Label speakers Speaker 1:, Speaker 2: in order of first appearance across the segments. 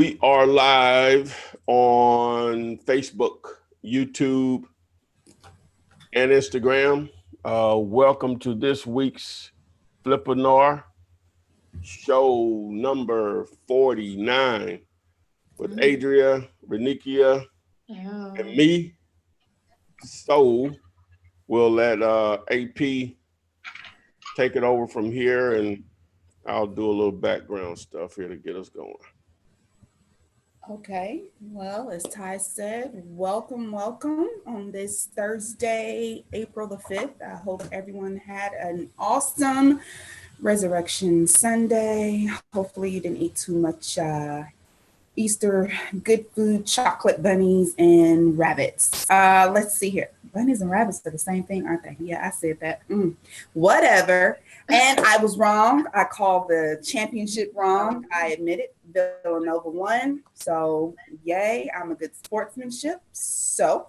Speaker 1: We are live on Facebook, YouTube, and Instagram. Welcome to this week's Flippinar show number 49 with Adria, Renikia, and me. So we'll let AP take it over from here, and I'll do a little background stuff here to get us going.
Speaker 2: Okay, well, as Ty said, welcome on this Thursday, April the 5th. I hope everyone had an awesome Resurrection Sunday. Hopefully you didn't eat too much Easter good food, chocolate bunnies and rabbits. Let's see here. Bunnies and rabbits are the same thing, aren't they? Yeah, I said that. Whatever. And I was wrong. I called the championship wrong. I admit it. Villanova won. So yay. I'm a good sportsmanship. So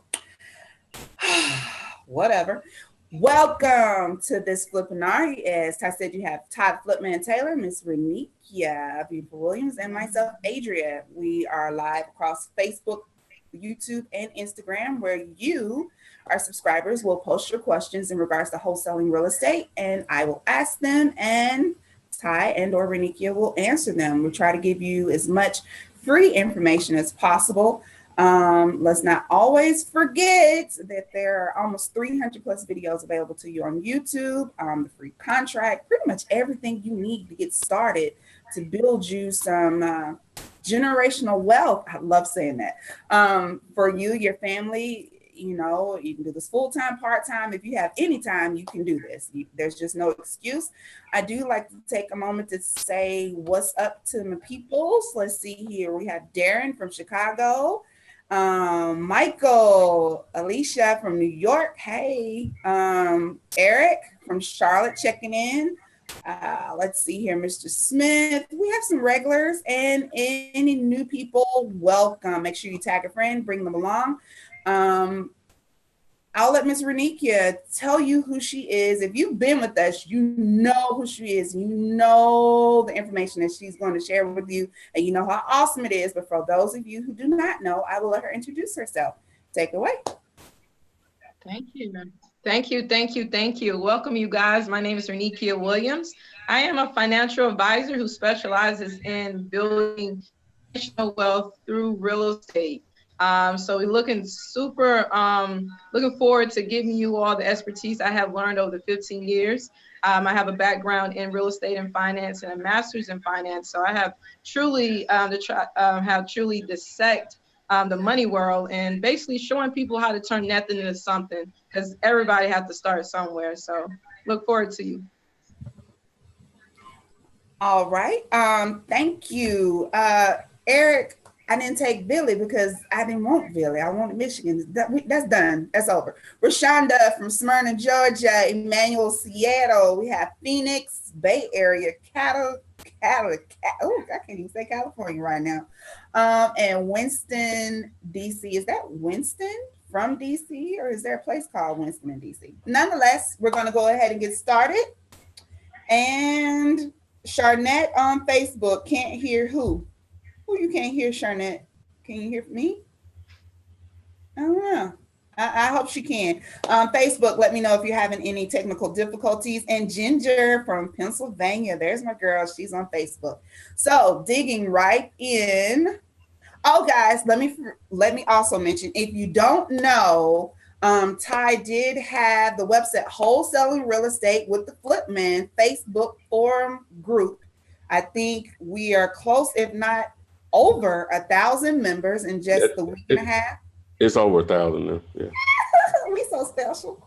Speaker 2: whatever. Welcome to this Flippinar. As Ty said, you have Todd Flipman Taylor, Miss Renikia, Beautiful Williams, and myself, Adria. We are live across Facebook, YouTube, and Instagram, where you, our subscribers, will post your questions in regards to wholesaling real estate, and I will ask them, and Ty and or Renikia will answer them. We try to give you as much free information as possible. Let's not always forget that there are almost 300 plus videos available to you on YouTube, the free contract, pretty much everything you need to get started to build you some generational wealth. I love saying that. For you, your family, you know, you can do this full-time, part-time. If you have any time, you can do this. There's just no excuse. I do like to take a moment to say what's up to my peoples. Let's see here. We have Darren from Chicago. Michael, Alicia from New York. Hey, Eric from Charlotte checking in. Let's see here, Mr. Smith. We have some regulars and any new people, welcome. Make sure you tag a friend, bring them along. I'll let Miss Renikia tell you who she is. If you've been with us, you know who she is. You know the information that she's going to share with you, and you know how awesome it is. But for those of you who do not know, I will let her introduce herself. Take it away.
Speaker 3: Thank you. Thank you. Thank you. Thank you. Welcome, you guys. My name is Ernie Williams. I am a financial advisor who specializes in building generational wealth through real estate. So we're looking forward to giving you all the expertise I have learned over the 15 years. I have a background in real estate and finance and a master's in finance. So I have truly dissect the money world and basically showing people how to turn nothing into something, because everybody has to start somewhere. So look forward to you.
Speaker 2: All right. Thank you. Eric, I didn't take Billy because I didn't want Billy. I wanted Michigan. That's done. That's over. Rashonda from Smyrna, Georgia. Emmanuel, Seattle. We have Phoenix, Bay Area, oh, I can't even say California right now. And Winston DC. Is that Winston from DC, or is there a place called Winston in DC? Nonetheless, we're going to go ahead and get started. And Charnette on Facebook. Can't hear who? You can't hear, Charnette. Can you hear me? I don't know. I hope she can. Facebook, let me know if you're having any technical difficulties. And Ginger from Pennsylvania, there's my girl. She's on Facebook. So digging right in. Oh, guys, let me also mention, if you don't know, Ty did have the website Wholesaling Real Estate with the Flipman Facebook forum group. I think we are close, if not over 1,000 members in just a week and a half.
Speaker 1: It's over 1,000 now. Yeah.
Speaker 2: We so special.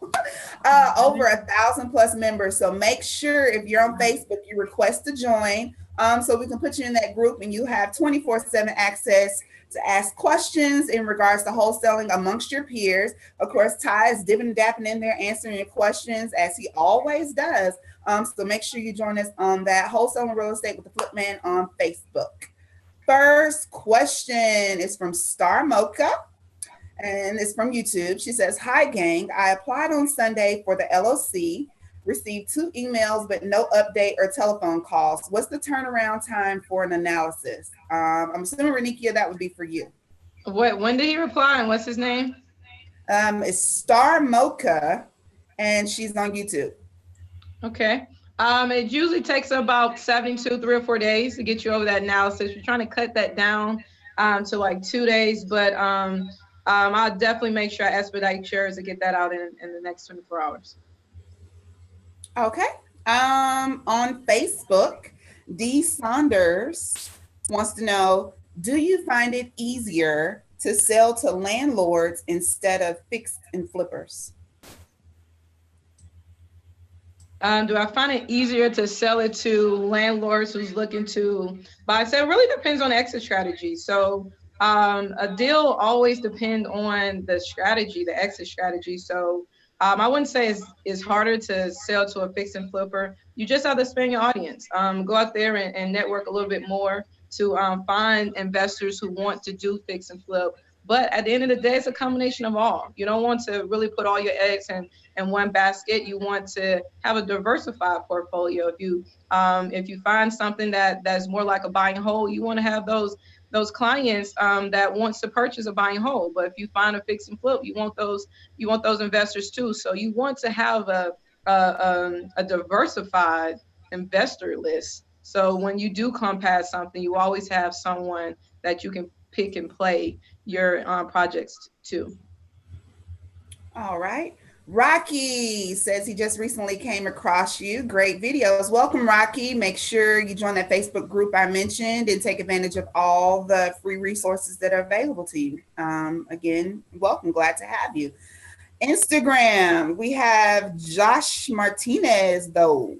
Speaker 2: Over 1,000 plus members. So make sure if you're on Facebook, you request to join, so we can put you in that group and you have 24/7 access to ask questions in regards to wholesaling amongst your peers. Of course, Ty is dipping and dapping in there answering your questions as he always does. So make sure you join us on that Wholesaling Real Estate with the Flipman on Facebook. First question is from Star Mocha, and it's from YouTube. She says, "Hi gang, I applied on Sunday for the LLC. Received 2 emails, but no update or telephone calls. What's the turnaround time for an analysis? I'm assuming, Renikia, that would be for you.
Speaker 3: When did he reply and what's his name?
Speaker 2: It's Star Mocha, and she's on YouTube.
Speaker 3: Okay. It usually takes about 72, 3 or 4 days to get you over that analysis. We're trying to cut that down to like 2 days, but I'll definitely make sure I expedite yours to get that out in the next 24 hours.
Speaker 2: Okay. On Facebook, D. Saunders wants to know, do you find it easier to sell to landlords instead of fix and flippers?
Speaker 3: Do I find it easier to sell it to landlords who's looking to buy? So it really depends on the exit strategy. So a deal always depends on the strategy, the exit strategy. So I wouldn't say it's harder to sell to a fix and flipper. You just have to expand your audience. Go out there and network a little bit more to find investors who want to do fix and flip. But at the end of the day, it's a combination of all. You don't want to really put all your eggs in one basket. You want to have a diversified portfolio. If you find something that's more like a buy and hold, you want to have those clients that wants to purchase a buy and hold. But if you find a fix and flip, you want those investors too. So you want to have a diversified investor list. So when you do come past something, you always have someone that you can pick and play your projects to.
Speaker 2: All right. Rocky says he just recently came across you. Great videos. Welcome, Rocky. Make sure you join that Facebook group I mentioned and take advantage of all the free resources that are available to you. Again, welcome. Glad to have you. Instagram, we have Josh Martinez, though.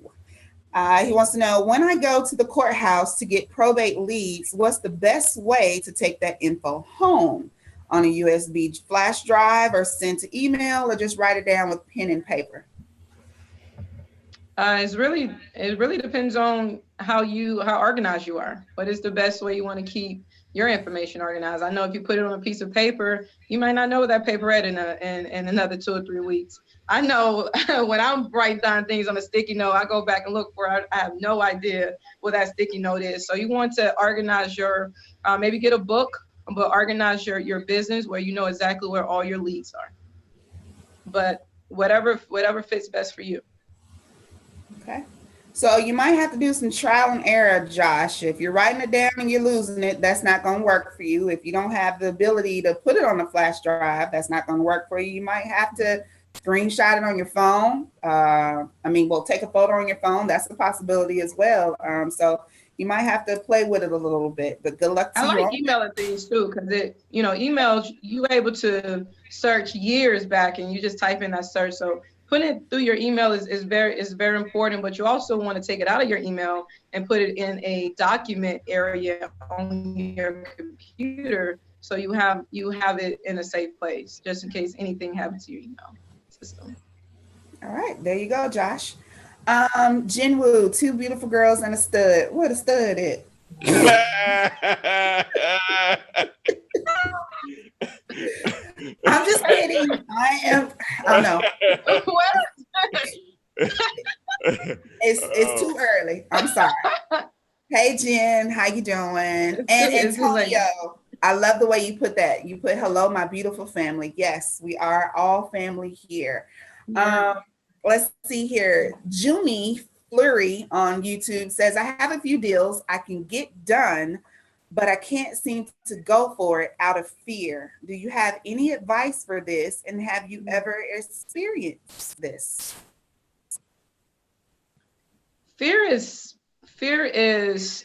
Speaker 2: He wants to know, when I go to the courthouse to get probate leads, what's the best way to take that info home? On a USB flash drive or send to email, or just write it down with pen and paper?
Speaker 3: It really depends on how organized you are. What is the best way you want to keep your information organized? I know if you put it on a piece of paper, you might not know what that paper read in another 2 or 3 weeks. I know when I'm writing down things on a sticky note, I go back and look for it. I have no idea what that sticky note is. So you want to organize your, maybe get a book, but organize your business where you know exactly where all your leads are. But whatever fits best for you.
Speaker 2: Okay. So you might have to do some trial and error, Josh. If you're writing it down and you're losing it, that's not going to work for you. If you don't have the ability to put it on a flash drive, that's not going to work for you. You might have to screenshot it on your phone. Take a photo on your phone. That's a possibility as well. So you might have to play with it a little bit, but good luck to you.
Speaker 3: I like emailing things too, because emails, you're able to search years back and you just type in that search. So putting it through your email is very important, but you also want to take it out of your email and put it in a document area on your computer. So you have it in a safe place, just in case anything happens to your email system.
Speaker 2: All right, there you go, Josh. Jin Woo, 2 beautiful girls and a stud. What a stud is. I'm just kidding. I know. It's too early. I'm sorry. Hey, Jen, how you doing? And Antonio, I love the way you put that. You put, hello, my beautiful family. Yes, we are all family here. Let's see here. Jumi Flurry on YouTube says, I have a few deals I can get done, but I can't seem to go for it out of fear. Do you have any advice for this? And have you ever experienced this?
Speaker 3: Fear is,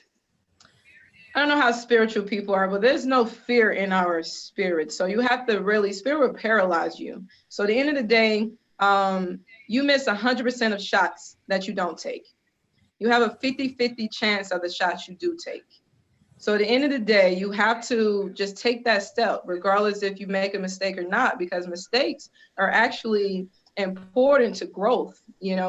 Speaker 3: I don't know how spiritual people are, but there's no fear in our spirit. So you have to really, spirit will paralyze you. So at the end of the day, you miss 100% of shots that you don't take. You have a 50-50 chance of the shots you do take. So at the end of the day, you have to just take that step, regardless if you make a mistake or not, because mistakes are actually important to growth,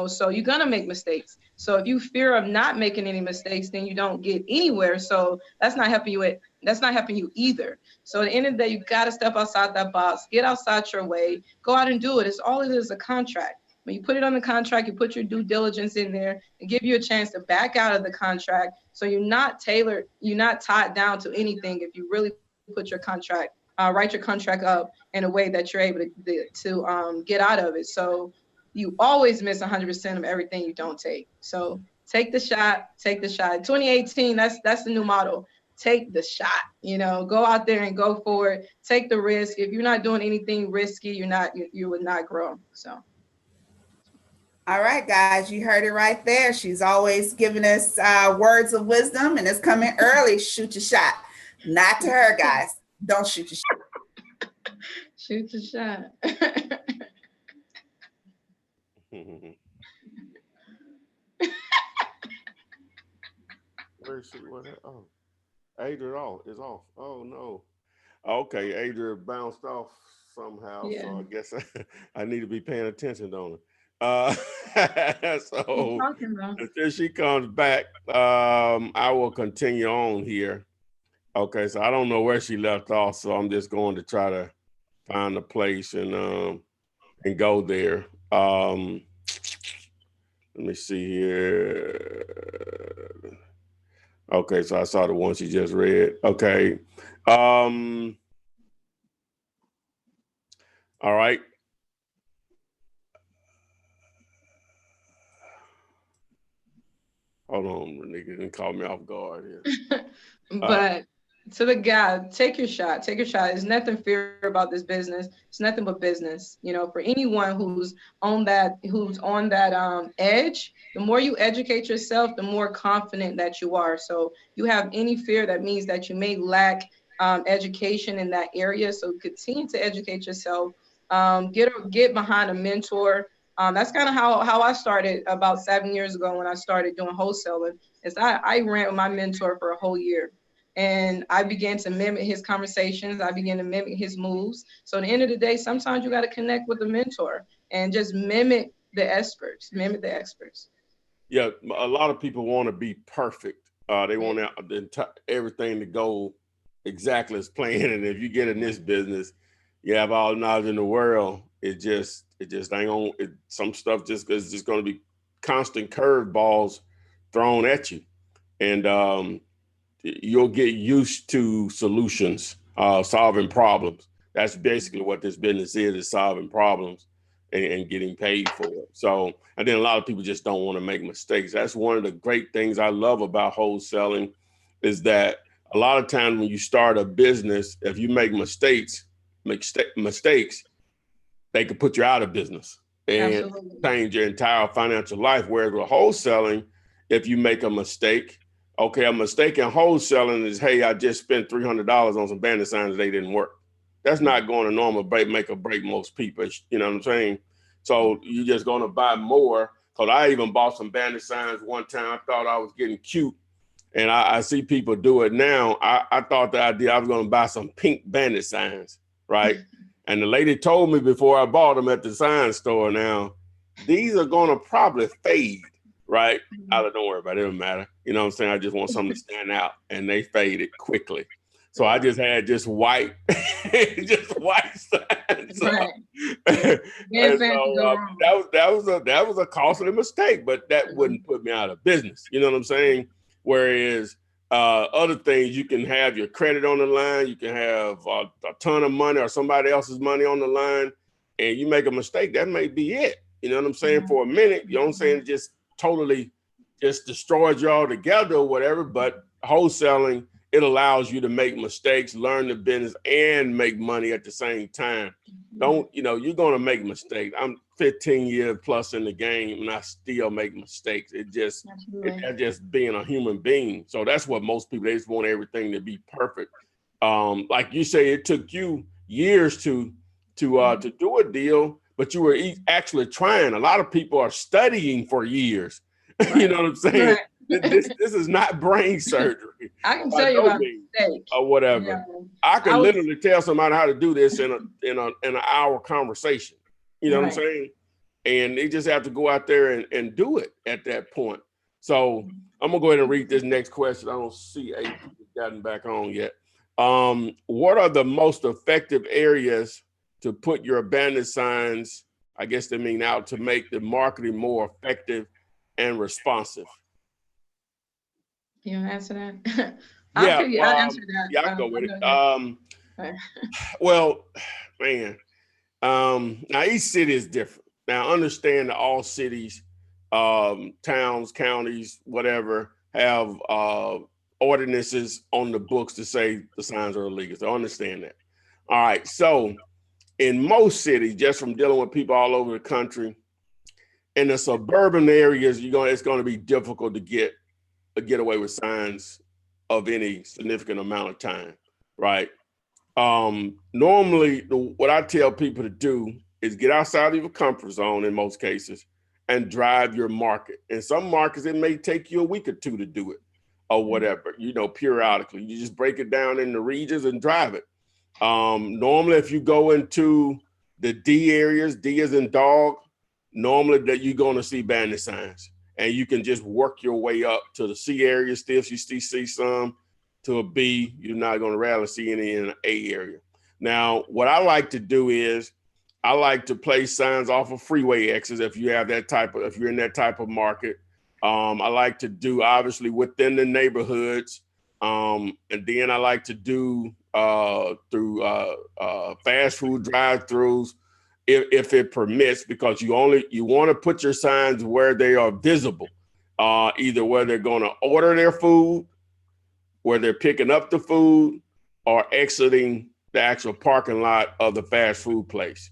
Speaker 3: so you're going to make mistakes. So if you fear of not making any mistakes, then you don't get anywhere. So that's not helping you either. So at the end of the day, you got to step outside that box, get outside your way, go out and do it. It's all it is, a contract. When you put it on the contract, you put your due diligence in there and give you a chance to back out of the contract. So you're not tied down to anything if you really put your contract, write your contract up in a way that you're able to get out of it. So you always miss 100% of everything you don't take. So take the shot, take the shot. 2018, that's the new motto. Take the shot, go out there and go for it. Take the risk. If you're not doing anything risky, you would not grow. So.
Speaker 2: All right, guys, you heard it right there. She's always giving us words of wisdom, and it's coming early. Shoot your shot. Not to her, guys. Don't shoot your shot.
Speaker 3: Shoot your shot.
Speaker 1: Where is she? Oh, Adria is off. Oh no. Okay, Adria bounced off somehow. Yeah. So I guess I need to be paying attention on her. So until she comes back, I will continue on here. Okay, so I don't know where she left off, so I'm just going to try to find a place and go there. Let me see here. Okay, so I saw the one she just read. Okay. All right. Hold on, Renee, you didn't call me off guard here.
Speaker 3: But to the guy, take your shot. Take your shot. There's nothing fear about this business. It's nothing but business. For anyone who's on that edge, the more you educate yourself, the more confident that you are. So you have any fear, that means that you may lack education in that area. So continue to educate yourself. Get behind a mentor. That's kind of how I started about 7 years ago when I started doing wholesaling. Is I ran with my mentor for a whole year, and I began to mimic his conversations. I began to mimic his moves. So at the end of the day, sometimes you got to connect with a mentor and just mimic the experts.
Speaker 1: Yeah, a lot of people want to be perfect. They want everything to go exactly as planned. And if you get in this business, you have all the knowledge in the world. It just ain't on. Some stuff just is just going to be constant curveballs thrown at you, and you'll get used to solutions, solving problems. That's basically what this business is solving problems and getting paid for it. So, and then a lot of people just don't want to make mistakes. That's one of the great things I love about wholesaling, is that a lot of times when you start a business, if you make mistakes, they could put you out of business and Absolutely. Change your entire financial life. Whereas with wholesaling, if you make a mistake, a mistake in wholesaling is, hey, I just spent $300 on some bandit signs, they didn't work. That's not going to normal make or break most people. You know what I'm saying? So you're just going to buy more. Because I even bought some bandit signs one time. I thought I was getting cute. And I see people do it now. I thought the idea I was going to buy some pink bandit signs, right? And the lady told me before I bought them at the sign store, now, these are going to probably fade, right? Don't worry about it. It doesn't matter. You know what I'm saying? I just want something to stand out. And they faded quickly. So I just had just white signs. So,
Speaker 3: right.
Speaker 1: that was a costly mistake, but that wouldn't put me out of business. You know what I'm saying? Whereas other things, you can have your credit on the line, you can have a ton of money or somebody else's money on the line, and you make a mistake, that may be it. You know what I'm saying? For a minute, you know what I'm saying? It just totally just destroys you altogether or whatever. But wholesaling, it allows you to make mistakes, learn the business, and make money at the same time. You're going to make mistakes. I'm 15 years plus in the game, and I still make mistakes. It's just being a human being. So that's what most people, they just want everything to be perfect. Like you say, it took you years to do a deal, but you were actually trying. A lot of people are studying for years. Right. You know what I'm saying? Right. This is not brain surgery.
Speaker 3: I can tell you about mistakes
Speaker 1: or whatever. Yeah. I can literally tell somebody how to do this in an hour conversation. You know what I'm saying? And they just have to go out there and do it at that point. So I'm gonna go ahead and read this next question. I don't see a people gotten back on yet. What are the most effective areas to put your abandoned signs? I guess they mean out to make the marketing more effective and responsive.
Speaker 3: You want to answer that?
Speaker 1: Yeah,
Speaker 3: I'll answer that.
Speaker 1: Yeah, I'll go with it.
Speaker 3: Right.
Speaker 1: Well, man, now each city is different. Now, understand that all cities, towns, counties, whatever, have ordinances on the books to say the signs are illegal. So understand that. All right. So in most cities, just from dealing with people all over the country, in the suburban areas, it's going to be difficult to get away with signs of any significant amount of time, right? Normally, what I tell people to do is get outside of your comfort zone in most cases and drive your market. In some markets, it may take you a week or two to do it or whatever, periodically. You just break it down into regions and drive it. Normally, if you go into the D areas, D as in dog, normally that you're going to see bandit signs. And you can just work your way up to the C area. Still, if you see some, to a B, you're not going to rarely see any in an A area. Now, what I like to do is I like to place signs off of freeway exits if you're in that type of market. I like to do obviously within the neighborhoods. And then I like to do through fast food drive-throughs if it permits, because you want to put your signs where they are visible, either where they're going to order their food, where they're picking up the food, or exiting the actual parking lot of the fast food place.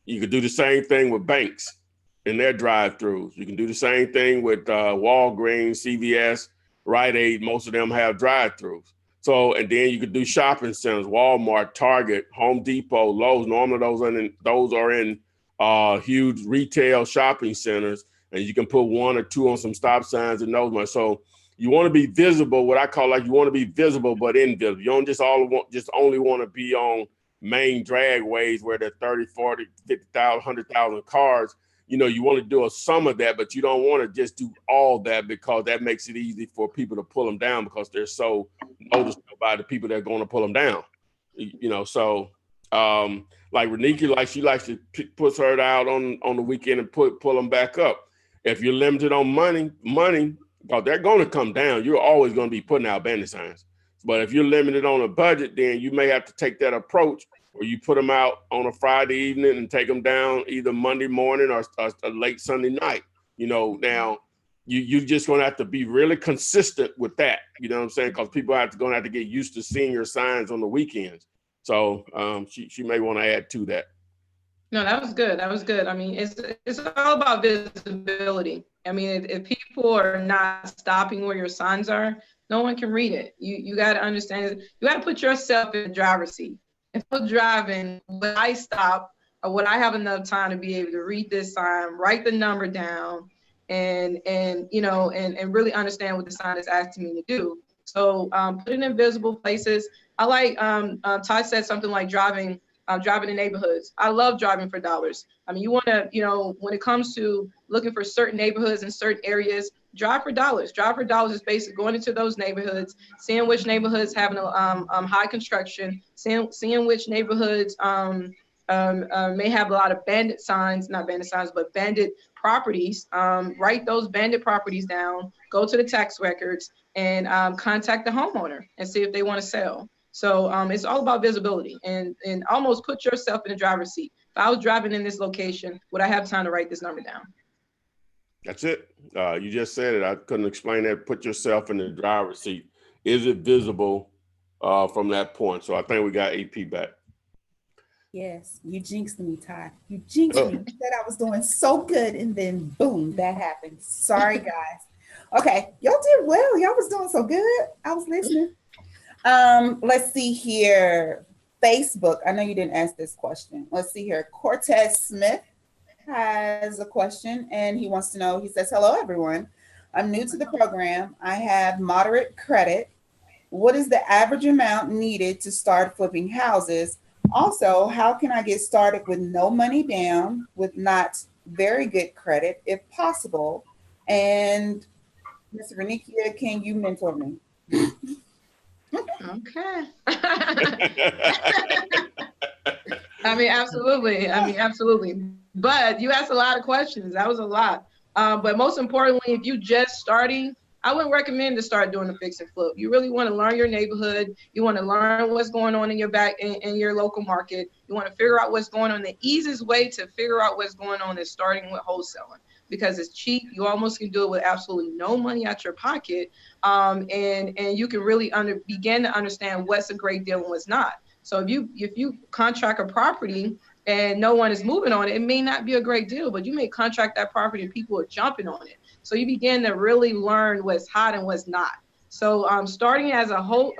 Speaker 1: You could do the same thing with banks in their drive-throughs. You can do the same thing with Walgreens, CVS, Rite Aid. Most of them have drive-throughs. So, and then you could do shopping centers, Walmart, Target, Home Depot, Lowe's. Normally those are in huge retail shopping centers, and you can put one or two on some stop signs in those ones. So you want to be visible, what I call you want to be visible but invisible. You don't just only want to be on main dragways where there are 30, 40, 50,000, 100,000 cars. You want to do some of that, but you don't want to just do all that, because that makes it easy for people to pull them down because they're so noticeable by the people that are going to pull them down. So like Reniki, she likes to put her out on the weekend and pull them back up. If you're limited on money, because they're going to come down, you're always going to be putting out bandit signs. But if you're limited on a budget, then you may have to take that approach where you put them out on a Friday evening and take them down either Monday morning or a late Sunday night. Now you're just going to have to be really consistent with that. You know what I'm saying? Because people going to have to get used to seeing your signs on the weekends. So she may want to add to that.
Speaker 3: No, that was good. That was good. I mean, it's all about visibility. I mean, if people are not stopping where your signs are, no one can read it. You got to understand it. You got to put yourself in the driver's seat. If I'm driving, would I stop, or would I have enough time to be able to read this sign, write the number down, and really understand what the sign is asking me to do? So put it in visible places. I like Todd said something like driving in neighborhoods. I love driving for dollars. I mean, you want to, when it comes to looking for certain neighborhoods in certain areas, drive for dollars. Drive for dollars is basically going into those neighborhoods, seeing which neighborhoods having high construction, seeing which neighborhoods may have a lot of not bandit signs, but bandit properties. Write those bandit properties down, go to the tax records, and contact the homeowner and see if they want to sell. So it's all about visibility and almost put yourself in the driver's seat. If I was driving in this location, would I have time to write this number down?
Speaker 1: That's it. You just said it. I couldn't explain that. Put yourself in the driver's seat. Is it visible from that point? So I think we got AP back.
Speaker 2: Yes, you jinxed me, Ty. You jinxed me. You said I was doing so good, and then boom, that happened. Sorry, guys. Okay, y'all did well. Y'all was doing so good. I was listening. Let's see here. Facebook. I know you didn't ask this question. Let's see here. Cortez Smith has a question, and he wants to know, he says, hello, everyone. I'm new to the program. I have moderate credit. What is the average amount needed to start flipping houses? Also, how can I get started with no money down, with not very good credit, if possible? And Ms. Renikia, can you mentor me?
Speaker 3: Okay. I mean, absolutely. But you asked a lot of questions. That was a lot. But most importantly, if you just starting, I wouldn't recommend to start doing the fix and flip. You really want to learn your neighborhood. You want to learn what's going on in your in your local market. You want to figure out what's going on. The easiest way to figure out what's going on is starting with wholesaling, because it's cheap. You almost can do it with absolutely no money out your pocket. And you can really begin to understand what's a great deal and what's not. So if you contract a property and no one is moving on it, it may not be a great deal, but you may contract that property and people are jumping on it. So you begin to really learn what's hot and what's not. So starting wholesaling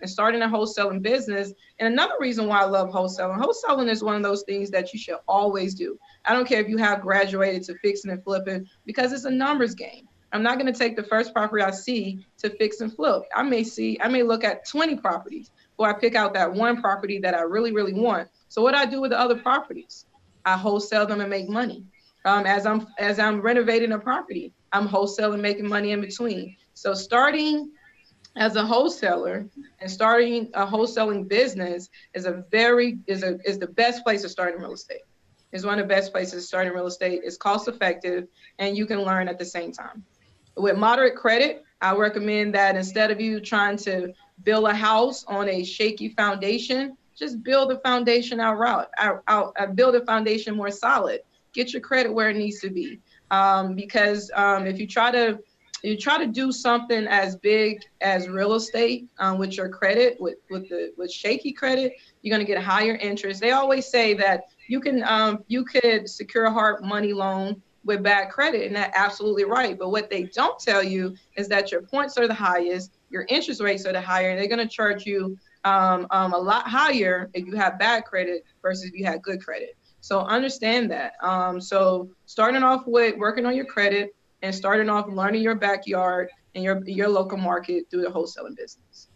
Speaker 3: and starting a wholesaling business. And another reason why I love wholesaling is one of those things that you should always do. I don't care if you have graduated to fixing and flipping, because it's a numbers game. I'm not going to take the first property I see to fix and flip. I may look at 20 properties before I pick out that one property that I really, really want. So what I do with the other properties, I wholesale them and make money. As I'm renovating a property, I'm wholesaling, making money in between. So starting as a wholesaler and starting a wholesaling business is the best place to start in real estate. It's one of the best places to start in real estate. It's cost effective and you can learn at the same time. With moderate credit, I recommend that instead of you trying to build a house on a shaky foundation, just build the foundation build a foundation more solid. Get your credit where it needs to be. Because if you try to do something as big as real estate with your credit, with shaky credit, you're going to get higher interest. They always say that you could secure a hard money loan with bad credit, and that's absolutely right. But what they don't tell you is that your points are the highest, your interest rates are the higher, and they're going to charge you a lot higher if you have bad credit versus if you have good credit. So understand that. So starting off with working on your credit and starting off learning your backyard and your local market through the wholesaling business.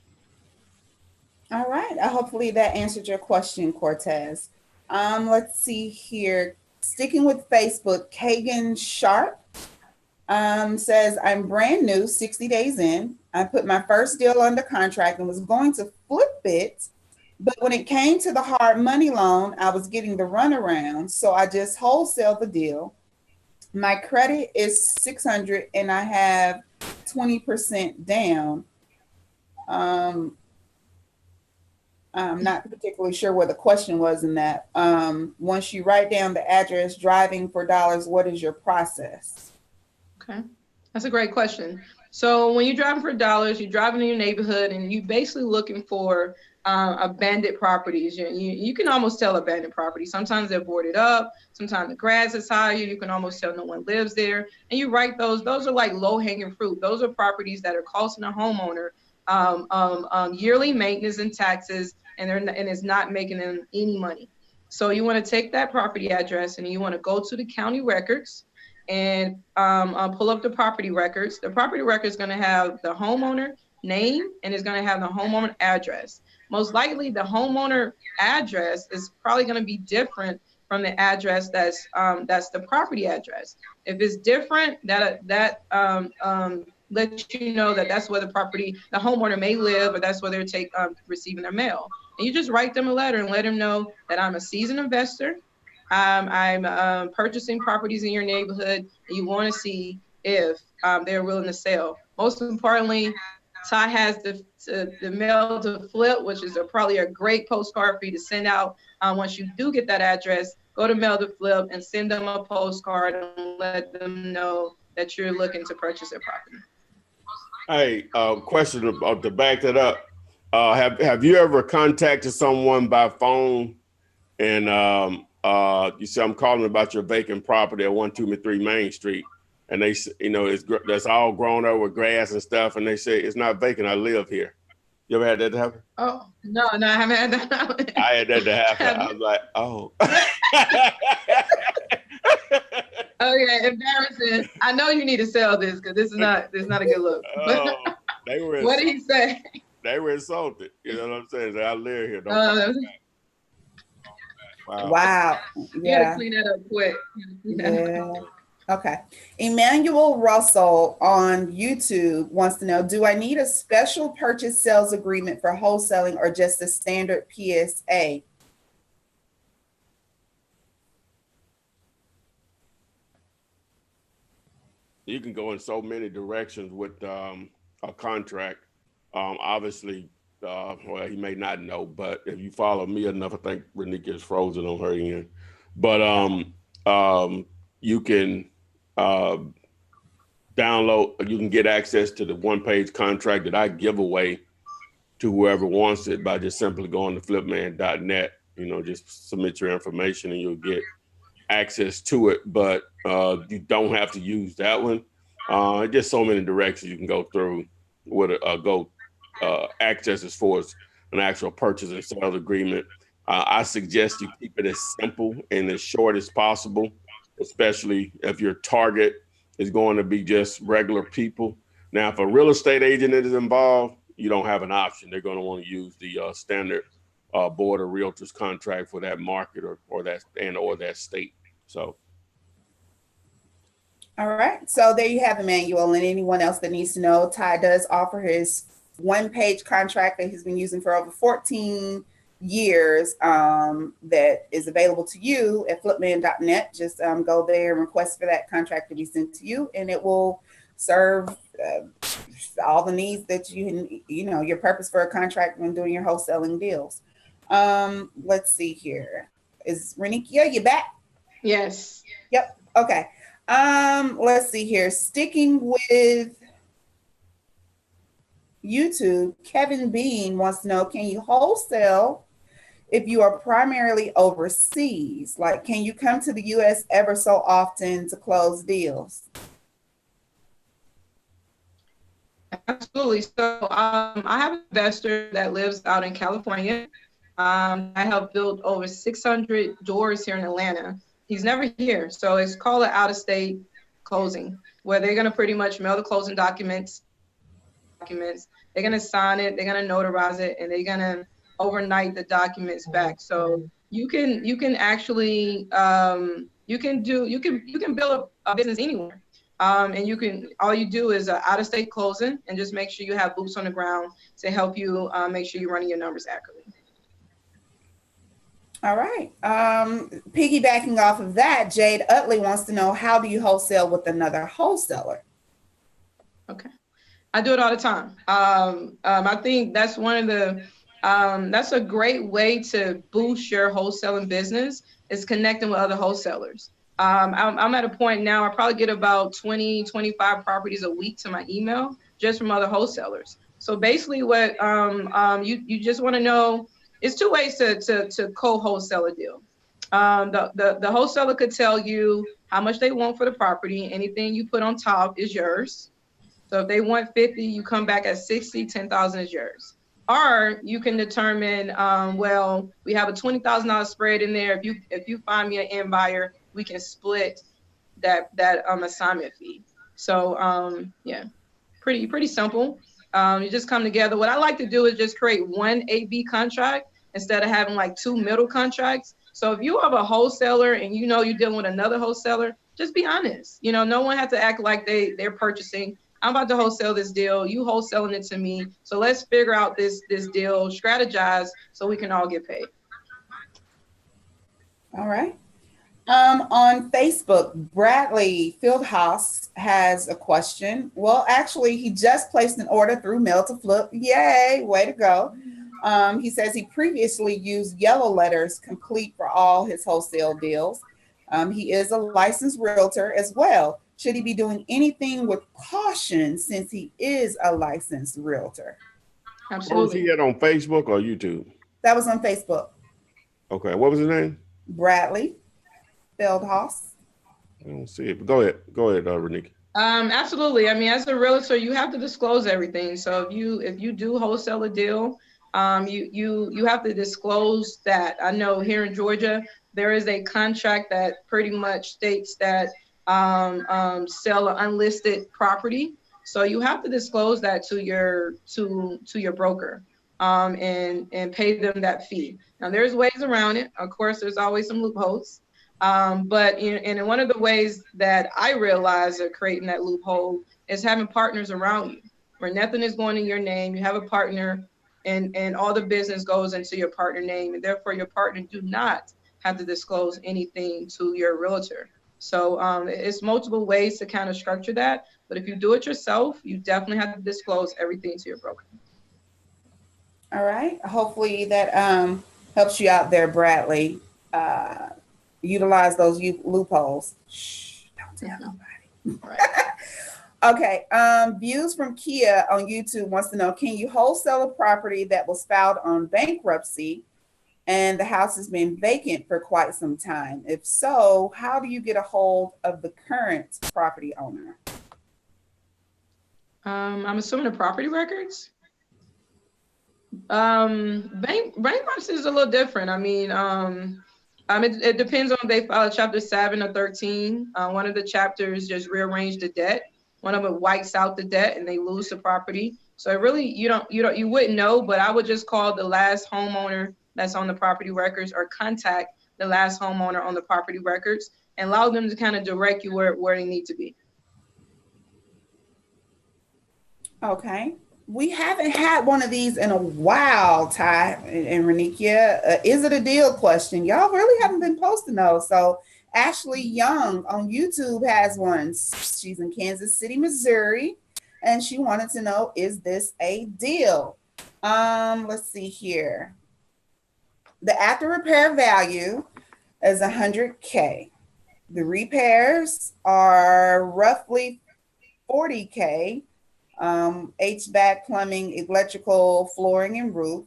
Speaker 2: All right. Hopefully that answered your question, Cortez. Let's see here. Sticking with Facebook, Kagan Sharp says, I'm brand new, 60 days in. I put my first deal under contract and was going to flip it. But when it came to the hard money loan, I was getting the runaround. So I just wholesaled the deal. My credit is 600 and I have 20% down. I'm not particularly sure where the question was in that. Once you write down the address, driving for dollars, what is your process?
Speaker 3: Okay, that's a great question. So when you're driving for dollars, you're driving in your neighborhood and you're basically looking for abandoned properties. You can almost tell abandoned properties. Sometimes they're boarded up. Sometimes the grass is higher. You can almost tell no one lives there. And you write those. Those are like low-hanging fruit. Those are properties that are costing a homeowner yearly maintenance and taxes, and it's not making them any money. So you want to take that property address and you want to go to the county records and pull up the property records. The property record is going to have the homeowner name and it's going to have the homeowner address. Most likely the homeowner address is probably going to be different from the address that's the property address. If it's different, that let you know that that's where the homeowner may live, or that's where they're receiving their mail. And you just write them a letter and let them know that I'm a seasoned investor. I'm purchasing properties in your neighborhood, and you want to see if they're willing to sell. Most importantly, Ty has the mail to flip, which is probably a great postcard for you to send out. Once you do get that address, go to mail to flip and send them a postcard and let them know that you're looking to purchase their property.
Speaker 1: Hey, question to back that up. Have you ever contacted someone by phone and you say, I'm calling about your vacant property at 123 Main Street, and they, that's all grown up with grass and stuff, and they say it's not vacant, I live here. You ever had that happen?
Speaker 3: Oh, no, I haven't had that happen.
Speaker 1: I had that to happen. I was like, oh.
Speaker 3: Okay, embarrassing. I know you need to sell this because this is not a good look.
Speaker 1: Oh, they were
Speaker 3: what did he say?
Speaker 1: They were insulted. You know what I'm saying? I live here.
Speaker 2: Wow.
Speaker 3: You gotta clean that up quick.
Speaker 2: Yeah. Okay. Emmanuel Russell on YouTube wants to know, do I need a special purchase sales agreement for wholesaling or just a standard PSA?
Speaker 1: You can go in so many directions with a contract. Obviously, well, he may not know, but if you follow me enough, I think Renika is frozen on her end. But you can download, you can get access to the one-page contract that I give away to whoever wants it by just simply going to flipman.net. You know, just submit your information and you'll get access to it. But you don't have to use that one. Just so many directions you can go through with access as far as an actual purchase and sales agreement. I suggest you keep it as simple and as short as possible, especially if your target is going to be just regular people. Now, if a real estate agent is involved, you don't have an option. They're going to want to use the standard board of realtors contract for that market or that state. So.
Speaker 2: All right. So there you have it, Manuel. And anyone else that needs to know, Ty does offer his one-page contract that he's been using for over 14 years that is available to you at flipman.net. Just go there and request for that contract to be sent to you, and it will serve all the needs that your purpose for a contract when doing your wholesaling deals. Let's see here. Is Renikia, you back?
Speaker 3: Yes.
Speaker 2: Yep. Okay. Let's see here. Sticking with YouTube, Kevin Bean wants to know, can you wholesale if you are primarily overseas? Like, can you come to the U.S. ever so often to close deals?
Speaker 3: Absolutely. So I have an investor that lives out in California. I helped build over 600 doors here in Atlanta. He's never here. So it's called an out-of-state closing, where they're going to pretty much mail the closing documents. They're going to sign it, they're going to notarize it, and they're going to overnight the documents back. So you can actually you can build a business anywhere. And all you do is out-of-state closing, and just make sure you have boots on the ground to help you make sure you're running your numbers accurately.
Speaker 2: All right. Piggybacking off of that, Jade Utley wants to know, how do you wholesale with another wholesaler?
Speaker 3: Okay. I do it all the time. I think that's one of the, that's a great way to boost your wholesaling business, is connecting with other wholesalers. I'm at a point now, I probably get about 20, 25 properties a week to my email just from other wholesalers. So basically what you just want to know, it's two ways to co-wholesale a deal. The wholesaler could tell you how much they want for the property. Anything you put on top is yours. So if they want 50, you come back at 60, 10,000 is yours. Or you can determine, well, we have a $20,000 spread in there. If you find me an end buyer, we can split that assignment fee. So yeah, pretty simple. You just come together. What I like to do is just create one AB contract instead of having like two middle contracts. So if you have a wholesaler and you know you're dealing with another wholesaler, just be honest. No one has to act like they're purchasing. I'm about to wholesale this deal. You wholesaling it to me. So let's figure out this deal, strategize so we can all get paid.
Speaker 2: All right. On Facebook, Bradley Fieldhouse has a question. Well, actually, he just placed an order through Mail to Flip. Yay, way to go. He says he previously used Yellow Letters Complete for all his wholesale deals. He is a licensed realtor as well. Should he be doing anything with caution since he is a licensed realtor?
Speaker 3: Absolutely.
Speaker 1: Where was he at, on Facebook or YouTube?
Speaker 2: That was on Facebook.
Speaker 1: Okay, what was his name?
Speaker 2: Bradley Fieldhouse.
Speaker 1: I don't see it, but go ahead, Renika.
Speaker 3: Absolutely. I mean, as a realtor, you have to disclose everything. So if you do wholesale a deal, you have to disclose that. I know here in Georgia, there is a contract that pretty much states that sell an unlisted property. So you have to disclose that to your broker and pay them that fee. Now there's ways around it. Of course, there's always some loopholes. But in one of the ways that I realize of creating that loophole is having partners around you, where nothing is going in your name. You have a partner, and all the business goes into your partner name, and therefore your partner do not have to disclose anything to your realtor. So it's multiple ways to kind of structure that. But if you do it yourself, you definitely have to disclose everything to your broker.
Speaker 2: All right. Hopefully that helps you out there, Bradley. Utilize those loopholes. Shh, don't tell nobody.
Speaker 3: Right.
Speaker 2: Okay. Views from Kia on YouTube wants to know, can you wholesale a property that was filed on bankruptcy and the house has been vacant for quite some time? If so, how do you get a hold of the current property owner?
Speaker 3: I'm assuming the property records. Bankruptcy is a little different. I mean, it depends on if they file a chapter 7 or 13. One of the chapters just rearrange the debt. One of them wipes out the debt and they lose the property. So it really, you wouldn't know, but I would just call the last homeowner that's on the property records or contact the last homeowner on the property records and allow them to kind of direct you where they need to be.
Speaker 2: Okay. We haven't had one of these in a while, Ty and Renikia. Is it a deal question? Y'all really haven't been posting those. So Ashley Young on YouTube has one. She's in Kansas City, Missouri, and she wanted to know, is this a deal? Let's see here. The after repair value is $100K. The repairs are roughly $40K. HVAC, plumbing, electrical, flooring, and roof.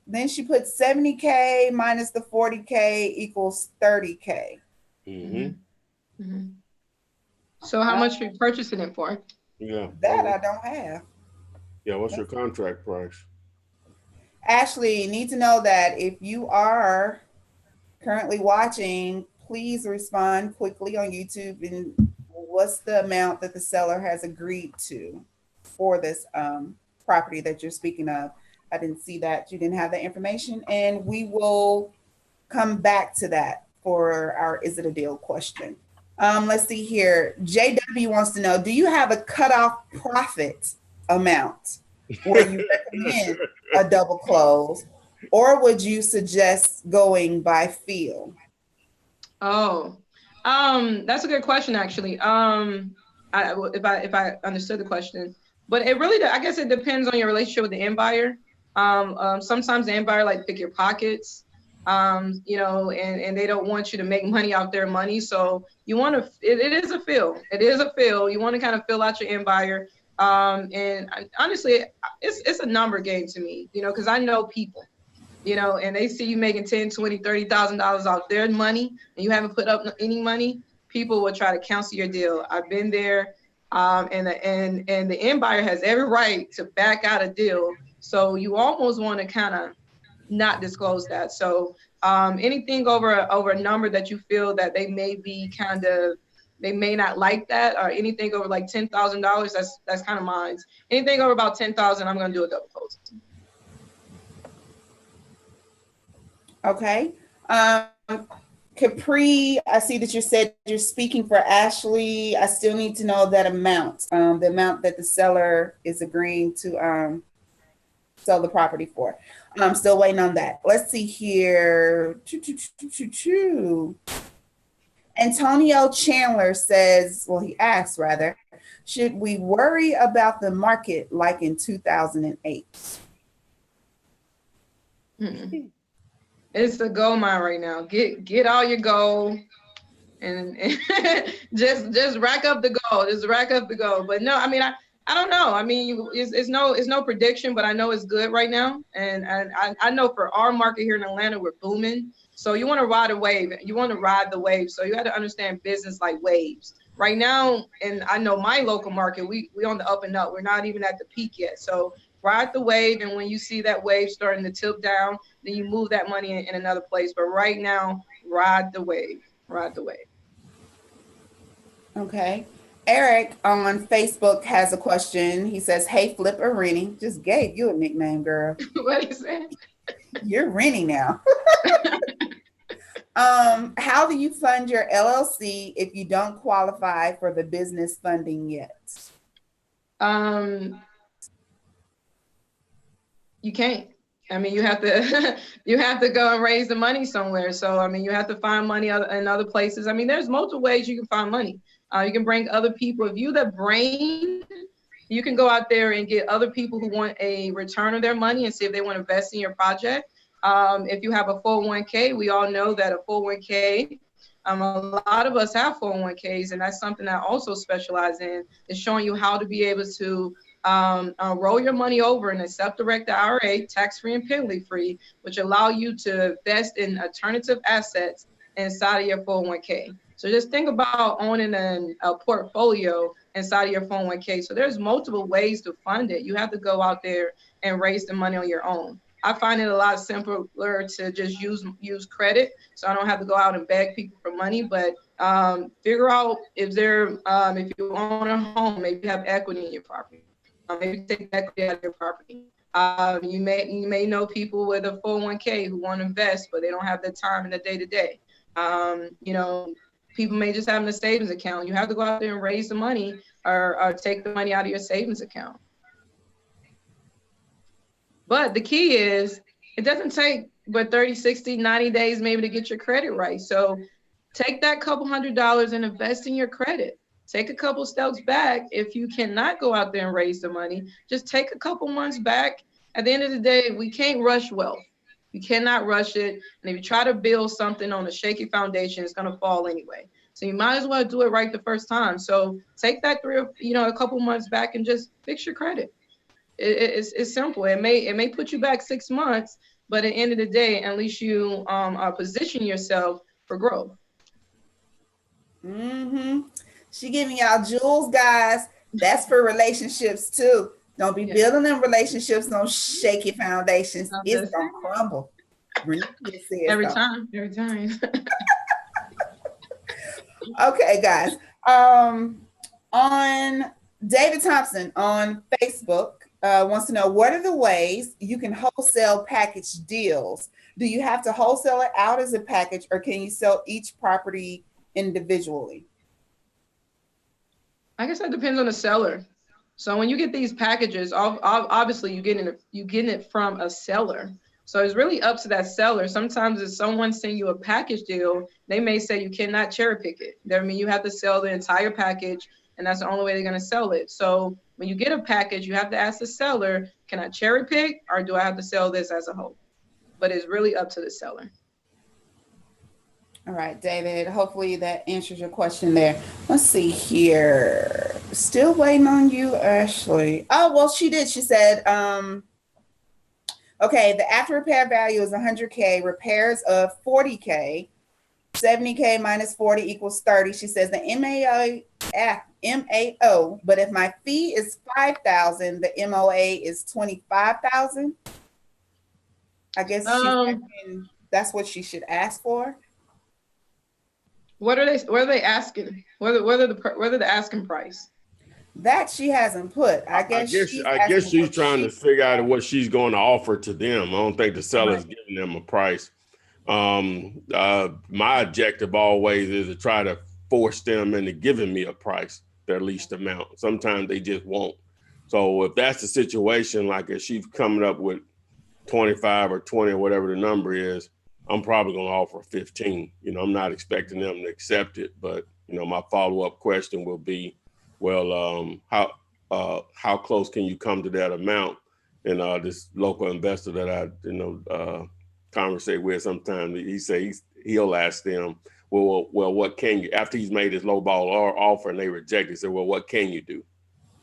Speaker 2: Then she put $70K minus the $40K equals $30K.
Speaker 1: Mm-hmm.
Speaker 3: Mm-hmm. So how much are you purchasing it for?
Speaker 1: Yeah.
Speaker 2: That I don't have.
Speaker 1: Yeah, what's your contract price?
Speaker 2: Ashley, need to know that if you are currently watching, please respond quickly on YouTube and what's the amount that the seller has agreed to for this property that you're speaking of. I didn't see that. You didn't have that information. And we will come back to that for our is it a deal question. Let's see here. JW wants to know, do you have a cutoff profit amount where you recommend a double close, or would you suggest going by feel?
Speaker 3: Oh, that's a good question, actually. If I understood the question, but it really, I guess it depends on your relationship with the end buyer. Sometimes the end buyer like pick your pockets, and they don't want you to make money out their money. So you want to, it is a feel. It is a feel. You want to kind of fill out your end buyer. And honestly, it's a number game to me, because I know people. And they see you making $10,000, $20,000, $30,000 out their money, and you haven't put up any money, people will try to cancel your deal. I've been there, and the end buyer has every right to back out a deal. So you almost want to kind of not disclose that. So anything over a number that you feel that they may be they may not like that, or anything over like $10,000, that's kind of mine. Anything over about $10,000, I'm going to do a double close.
Speaker 2: Okay. Capri, I see that you said you're speaking for Ashley. I still need to know that amount, the amount that the seller is agreeing to sell the property for. I'm still waiting on that. Let's see here. Antonio Chandler says, well, he asks rather, should we worry about the market like in 2008?
Speaker 3: Mm-hmm. It's a gold mine right now. Get all your gold and just rack up the gold. Just rack up the gold. But no, I mean, I don't know. I mean, it's no prediction, but I know it's good right now. And I know for our market here in Atlanta, we're booming. So you want to ride a wave. You want to ride the wave. So you got to understand business like waves. Right now, and I know my local market, we on the up and up. We're not even at the peak yet. So ride the wave, and when you see that wave starting to tilt down, then you move that money in another place. But right now, ride the wave. Ride the wave.
Speaker 2: Okay. Eric on Facebook has a question. He says, hey, Flip or Rennie. Just gave you a nickname, girl.
Speaker 3: What are you saying?
Speaker 2: You're Rennie now. How do you fund your LLC if you don't qualify for the business funding yet?
Speaker 3: You can't. I mean, you have to you have to go and raise the money somewhere. So, I mean, you have to find money in other places. I mean, there's multiple ways you can find money. You can bring other people. If you're the brain, you can go out there and get other people who want a return of their money and see if they want to invest in your project. If you have a 401k, we all know that a 401k, a lot of us have 401ks, and that's something that I also specialize in, is showing you how to be able to roll your money over in a self-directed IRA, tax-free and penalty-free, which allow you to invest in alternative assets inside of your 401k. So just think about owning a portfolio inside of your 401k. So there's multiple ways to fund it. You have to go out there and raise the money on your own. I find it a lot simpler to just use credit, so I don't have to go out and beg people for money. But figure out if you own a home, maybe you have equity in your property. Maybe take equity out of your property. You may know people with a 401k who want to invest, but they don't have the time in the day-to-day. People may just have a savings account. You have to go out there and raise the money or take the money out of your savings account. But the key is, it doesn't take but 30, 60, 90 days maybe to get your credit right. So take that couple $100s and invest in your credit. Take a couple steps back. If you cannot go out there and raise the money, just take a couple months back. At the end of the day, we can't rush wealth. You cannot rush it. And if you try to build something on a shaky foundation, it's going to fall anyway. So you might as well do it right the first time. So take that a couple months back and just fix your credit. It's simple. It may put you back 6 months, but at the end of the day, at least you position yourself for growth.
Speaker 2: She giving y'all jewels, guys. That's for relationships too. Don't be building them relationships on shaky foundations. It's gonna crumble.
Speaker 3: Every time.
Speaker 2: Okay, guys. On David Thompson on Facebook wants to know, what are the ways you can wholesale package deals? Do you have to wholesale it out as a package, or can you sell each property individually?
Speaker 3: I guess that depends on the seller. So when you get these packages, obviously you're getting it from a seller. So it's really up to that seller. Sometimes if someone sends you a package deal, they may say you cannot cherry pick it. That means you have to sell the entire package, and that's the only way they're going to sell it. So when you get a package, you have to ask the seller, can I cherry pick, or do I have to sell this as a whole? But it's really up to the seller.
Speaker 2: All right, David, hopefully that answers your question there. Let's see here. Still waiting on you, Ashley. Oh, well, she did. She said, okay, the after repair value is 100K, repairs of 40K, 70K minus 40 equals 30. She says the MAO, but if my fee is 5,000, the MOA is 25,000. I guess that's what she should ask for.
Speaker 3: What are they asking? What are the asking price?
Speaker 2: That she hasn't put. I guess
Speaker 1: she's trying to figure out what she's going to offer to them. I don't think the seller's giving them a price. My objective always is to try to force them into giving me a price, their least amount. Sometimes they just won't. So if that's the situation, like if she's coming up with 25 or 20 or whatever the number is, I'm probably going to offer 15. I'm not expecting them to accept it, but my follow-up question will be, well, how close can you come to that amount? And this local investor that I conversate with sometimes, he'll ask them, well, what can you, after he's made his lowball offer and they reject it, he said, well, what can you do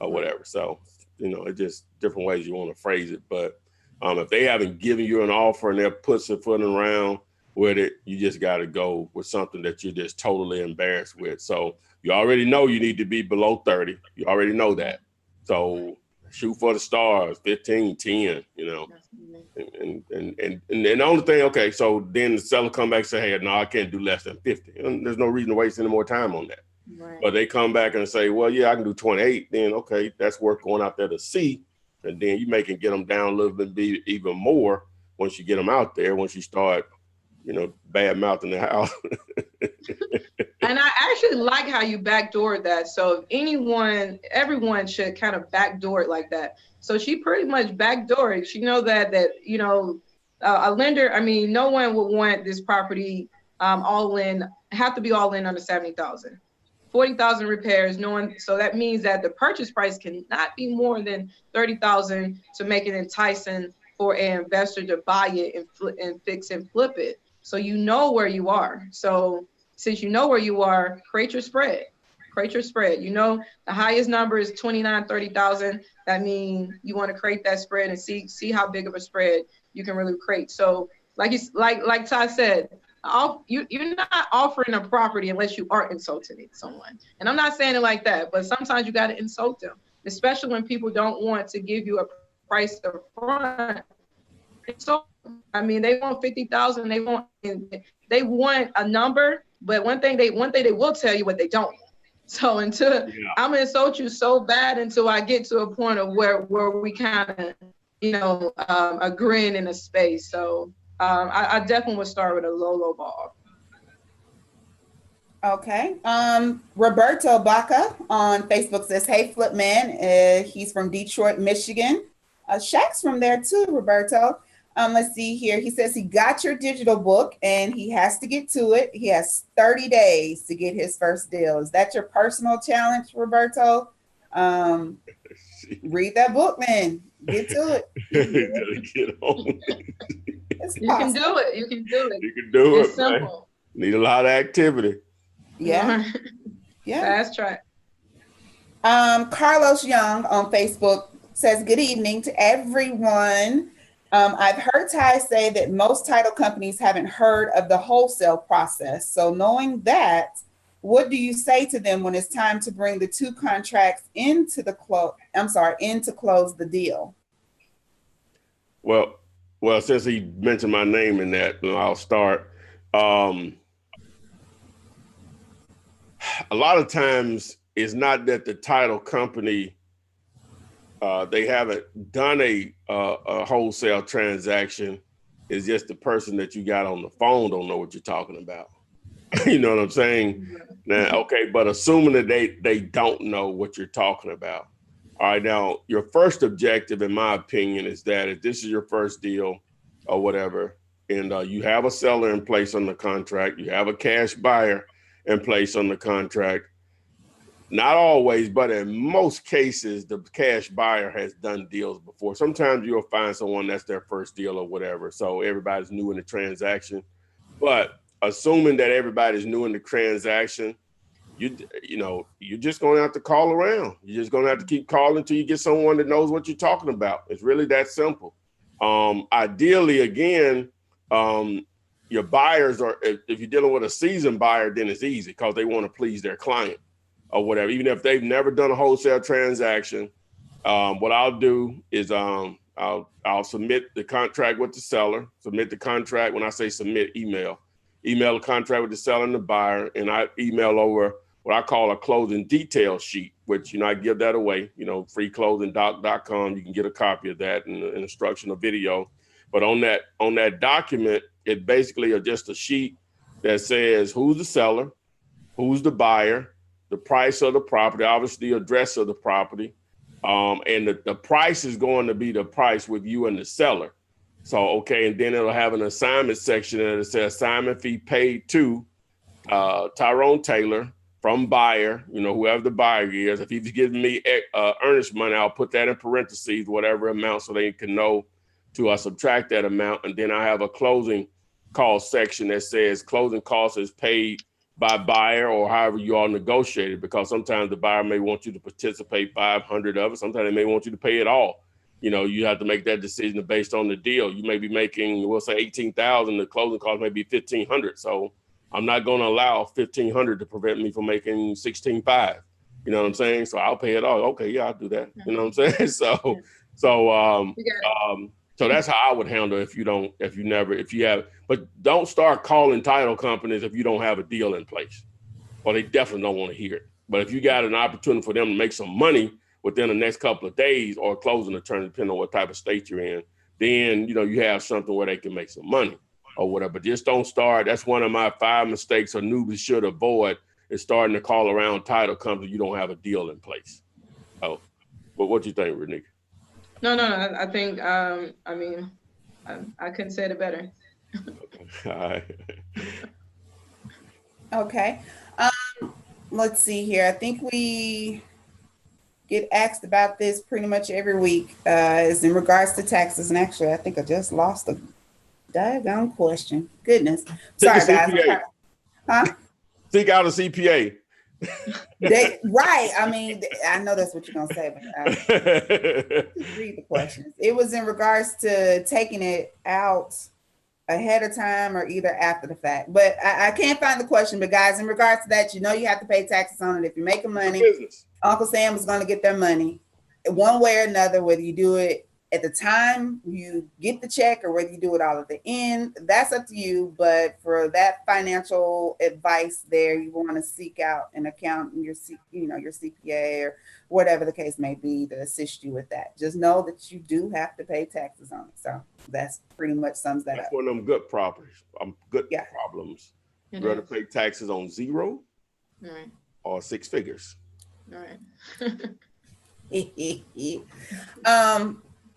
Speaker 1: or whatever. So it's just different ways you want to phrase it, but if they haven't given you an offer and they're pussyfooting around with it, you just got to go with something that you're just totally embarrassed with. So you already know you need to be below 30. You already know that. So shoot for the stars, 15, 10, And the only thing, okay, so then the seller come back and say, hey, no, I can't do less than 50. And there's no reason to waste any more time on that. Right. But they come back and say, well, yeah, I can do 28. Then, okay, that's worth going out there to see. And then you can get them down a little bit even more once you get them out there, once you start, bad mouthing the house.
Speaker 3: And I actually like how you backdoored that. So if everyone should kind of backdoor it like that. So she pretty much backdoored. She know that you know, a lender. I mean, no one would want this property all in. Have to be all in under 70,000. 40,000 repairs. No one. So that means that the purchase price cannot be more than 30,000 to make it enticing for an investor to buy it and fix and flip it. So you know where you are. So since you know where you are, create your spread. Create your spread. You know, the highest number is 29, 30,000. That means you want to create that spread and see how big of a spread you can really create. So like Ty said, you're not offering a property unless you are insulting someone. And I'm not saying it like that, but sometimes you got to insult them, especially when people don't want to give you a price up front. So, I mean, they want 50,000. They want a number, but one thing they will tell you what they don't. So I'm gonna insult you so bad until I get to a point of where we kind of, you know, agreeing in a space. So I definitely would start with a low ball.
Speaker 2: Okay. Roberto Baca on Facebook says, "Hey, Flipman." He's from Detroit, Michigan. Shaq's from there too, Roberto. Let's see here. He says he got your digital book and he has to get to it. He has 30 days to get his first deal. Is that your personal challenge, Roberto? Read that book, man. Get to it.
Speaker 1: Get on.
Speaker 3: You can do it. You can do it.
Speaker 1: You can do
Speaker 3: it's
Speaker 1: it.
Speaker 3: Simple.
Speaker 1: Man. Need a lot of activity.
Speaker 2: Yeah. Yeah.
Speaker 3: Fast track.
Speaker 2: Carlos Young on Facebook says, "Good evening to everyone. I've heard Ty say that most title companies haven't heard of the wholesale process. So knowing that, what do you say to them when it's time to bring the two contracts into close the deal?"
Speaker 1: Well, since he mentioned my name in that, I'll start. A lot of times it's not that the title company they haven't done a wholesale transaction. It's just the person that you got on the phone don't know what you're talking about. You know what I'm saying? Now, okay, but assuming that they don't know what you're talking about. All right, now your first objective, in my opinion, is that if this is your first deal or whatever, and you have a seller in place on the contract, you have a cash buyer in place on the contract. Not always, but in most cases, the cash buyer has done deals before. Sometimes you'll find someone that's their first deal or whatever. So everybody's new in the transaction. But assuming that everybody's new in the transaction, you're just going to have to call around. You're just going to have to keep calling until you get someone that knows what you're talking about. It's really that simple. Ideally, again, your buyers are, if you're dealing with a seasoned buyer, then it's easy because they want to please their client or whatever. Even if they've never done a wholesale transaction, what I'll do is I'll submit the contract with the seller, submit the contract. When I say submit, email the contract with the seller and the buyer, and I email over what I call a closing detail sheet, which, I give that away, freeclosingdoc.com. You can get a copy of that and an instructional video. But on that document, it basically is just a sheet that says who's the seller, who's the buyer, the price of the property, obviously the address of the property, and the price is going to be the price with you and the seller. So, okay, and then it'll have an assignment section that says assignment fee paid to Tyrone Taylor from buyer, whoever the buyer is. If he's giving me earnest money, I'll put that in parentheses, whatever amount, so they can know to subtract that amount. And then I have a closing cost section that says closing costs is paid by buyer or however you all negotiated, because sometimes the buyer may want you to participate 500 of it. Sometimes they may want you to pay it all. You have to make that decision based on the deal. You may be making, we'll say 18,000, the closing cost may be 1,500. So I'm not going to allow 1,500 to prevent me from making 16,500. You know what I'm saying? So I'll pay it all. Okay, yeah, I'll do that. You know what I'm saying? So that's how I would handle it if you have, but don't start calling title companies if you don't have a deal in place. Well, they definitely don't want to hear it. But if you got an opportunity for them to make some money within the next couple of days or closing attorney, depending on what type of state you're in, then, you have something where they can make some money or whatever. But just don't start. That's one of my 5 mistakes a newbie should avoid, is starting to call around title companies you don't have a deal in place. Oh, but what do you think, Renika?
Speaker 3: No. I think, I mean, I couldn't say it better.
Speaker 1: All right.
Speaker 2: Okay. Let's see here. I think we get asked about this pretty much every week, is in regards to taxes. And actually, I think I just lost the daggone question. Goodness. Sorry, guys. Huh?
Speaker 1: Seek out a CPA.
Speaker 2: Right. I mean, I know that's what you're gonna say, but just read the questions. It was in regards to taking it out ahead of time or either after the fact. But I can't find the question. But guys, in regards to that, you know you have to pay taxes on it. If you're making money, Uncle Sam is gonna get their money one way or another, whether you do it at the time you get the check or whether you do it all at the end. That's up to you. But for that financial advice there, you want to seek out an accountant, your CPA or whatever the case may be to assist you with that. Just know that you do have to pay taxes on it. So that's pretty much sums that up.
Speaker 1: One of them good properties. Problems. You rather pay taxes on zero or six figures.
Speaker 3: All right.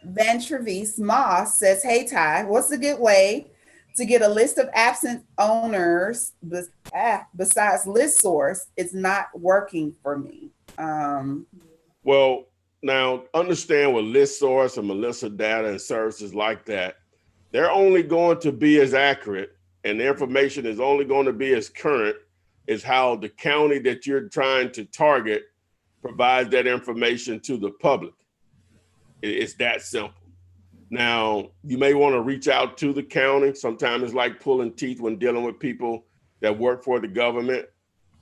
Speaker 2: Van Travis Moss says, hey, Ty, what's a good way to get a list of absent owners besides list source? It's not working for me.
Speaker 1: Well, now understand with list source and Melissa data and services like that, they're only going to be as accurate and the information is only going to be as current as how the county that you're trying to target provides that information to the public. It's that simple. Now, you may want to reach out to the county. Sometimes it's like pulling teeth when dealing with people that work for the government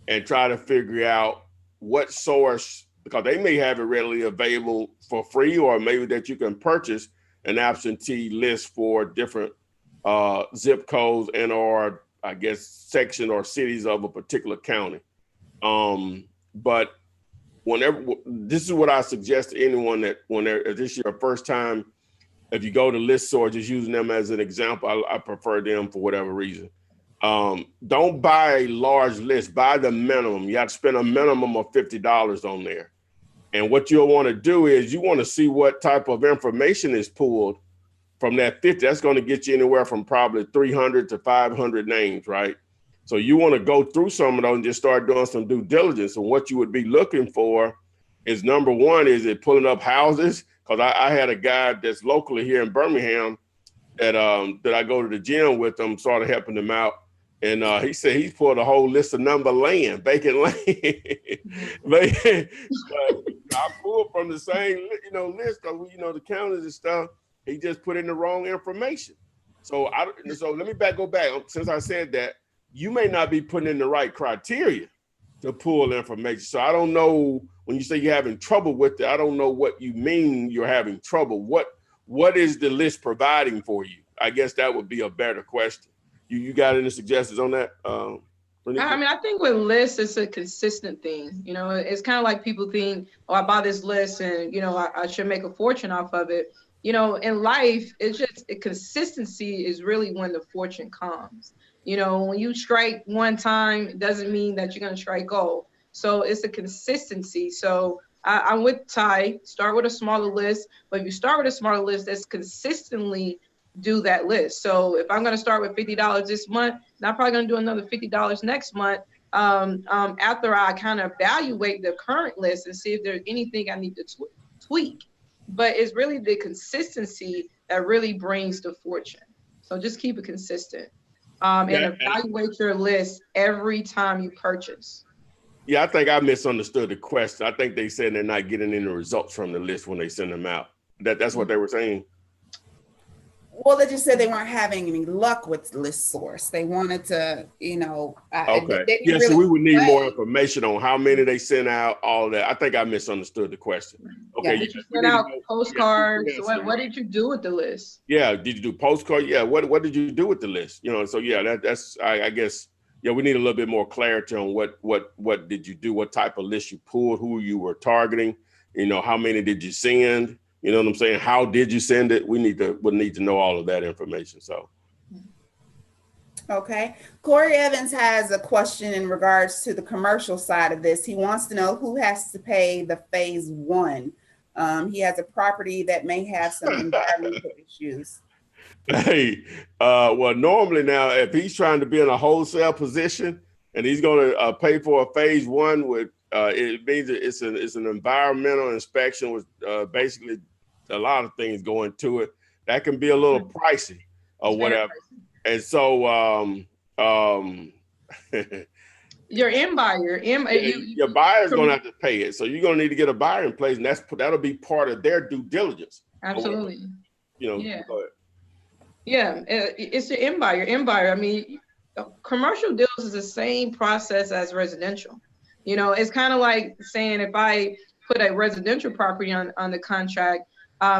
Speaker 1: and try to figure out what source, because they may have it readily available for free, or maybe that you can purchase an absentee list for different zip codes and or I guess section or cities of a particular county. But whenever, this is what I suggest to anyone that if this is your first time, if you go to list source, just using them as an example, I prefer them for whatever reason. Don't buy a large list, buy the minimum. You have to spend a minimum of $50 on there. And what you'll want to do is you want to see what type of information is pulled from that 50. That's going to get you anywhere from probably 300 to 500 names, right? So you want to go through some of those and just start doing some due diligence. And what you would be looking for is, number one, is it pulling up houses? Because I had a guy that's locally here in Birmingham that I go to the gym with him, sort of helping him out. And he said he pulled a whole list of number land, vacant land. But I pulled from the same, list of, the counties and stuff. He just put in the wrong information. So let me go back. Since I said that, you may not be putting in the right criteria to pull information. So I don't know, when you say you're having trouble with it, I don't know what you mean you're having trouble. What is the list providing for you? I guess that would be a better question. You got any suggestions on that? I mean,
Speaker 3: I think with lists, it's a consistent thing. It's kind of like people think, oh, I bought this list and, I should make a fortune off of it. In life, it's just consistency is really when the fortune comes. When you strike one time, it doesn't mean that you're going to strike gold. So it's a consistency. So I'm with Ty, start with a smaller list. But if you start with a smaller list, that's consistently do that list. So if I'm going to start with $50 this month, and I'm probably going to do another $50 next month after I kind of evaluate the current list and see if there's anything I need to tweak. But it's really the consistency that really brings the fortune. So just keep it consistent and evaluate your list every time you purchase.
Speaker 1: Yeah, I think I misunderstood the question. I think they said they're not getting any results from the list when they send them out. That's what they were saying.
Speaker 2: Well, they just said they weren't having any luck with list source. They wanted to,
Speaker 1: okay. So we would need more information on how many they sent out, all that. I think I misunderstood the question. Okay.
Speaker 3: Did you send out postcards? What did you do with the list?
Speaker 1: Yeah. Did you do postcards? Yeah. What did you do with the list? So yeah, that's I guess, yeah, we need a little bit more clarity on what did you do? What type of list you pulled, who you were targeting, how many did you send? You know what I'm saying? How did you send it? We'll need to know all of that information. So.
Speaker 2: Okay. Corey Evans has a question in regards to the commercial side of this. He wants to know who has to pay the phase 1 He has a property that may have some environmental issues.
Speaker 1: Hey, well, normally now, if he's trying to be in a wholesale position and he's going to pay for a phase one with, it means it's an environmental inspection with basically a lot of things go into it. That can be a little pricey or whatever. And so,
Speaker 3: your end buyer,
Speaker 1: your buyer's going to have to pay it. So you're going to need to get a buyer in place, and that'll be part of their due diligence.
Speaker 3: Absolutely.
Speaker 1: You know,
Speaker 3: yeah.
Speaker 1: Go ahead.
Speaker 3: Yeah, it's your end buyer. I mean, commercial deals is the same process as residential. You know, it's kind of like saying if I put a residential property on the contract,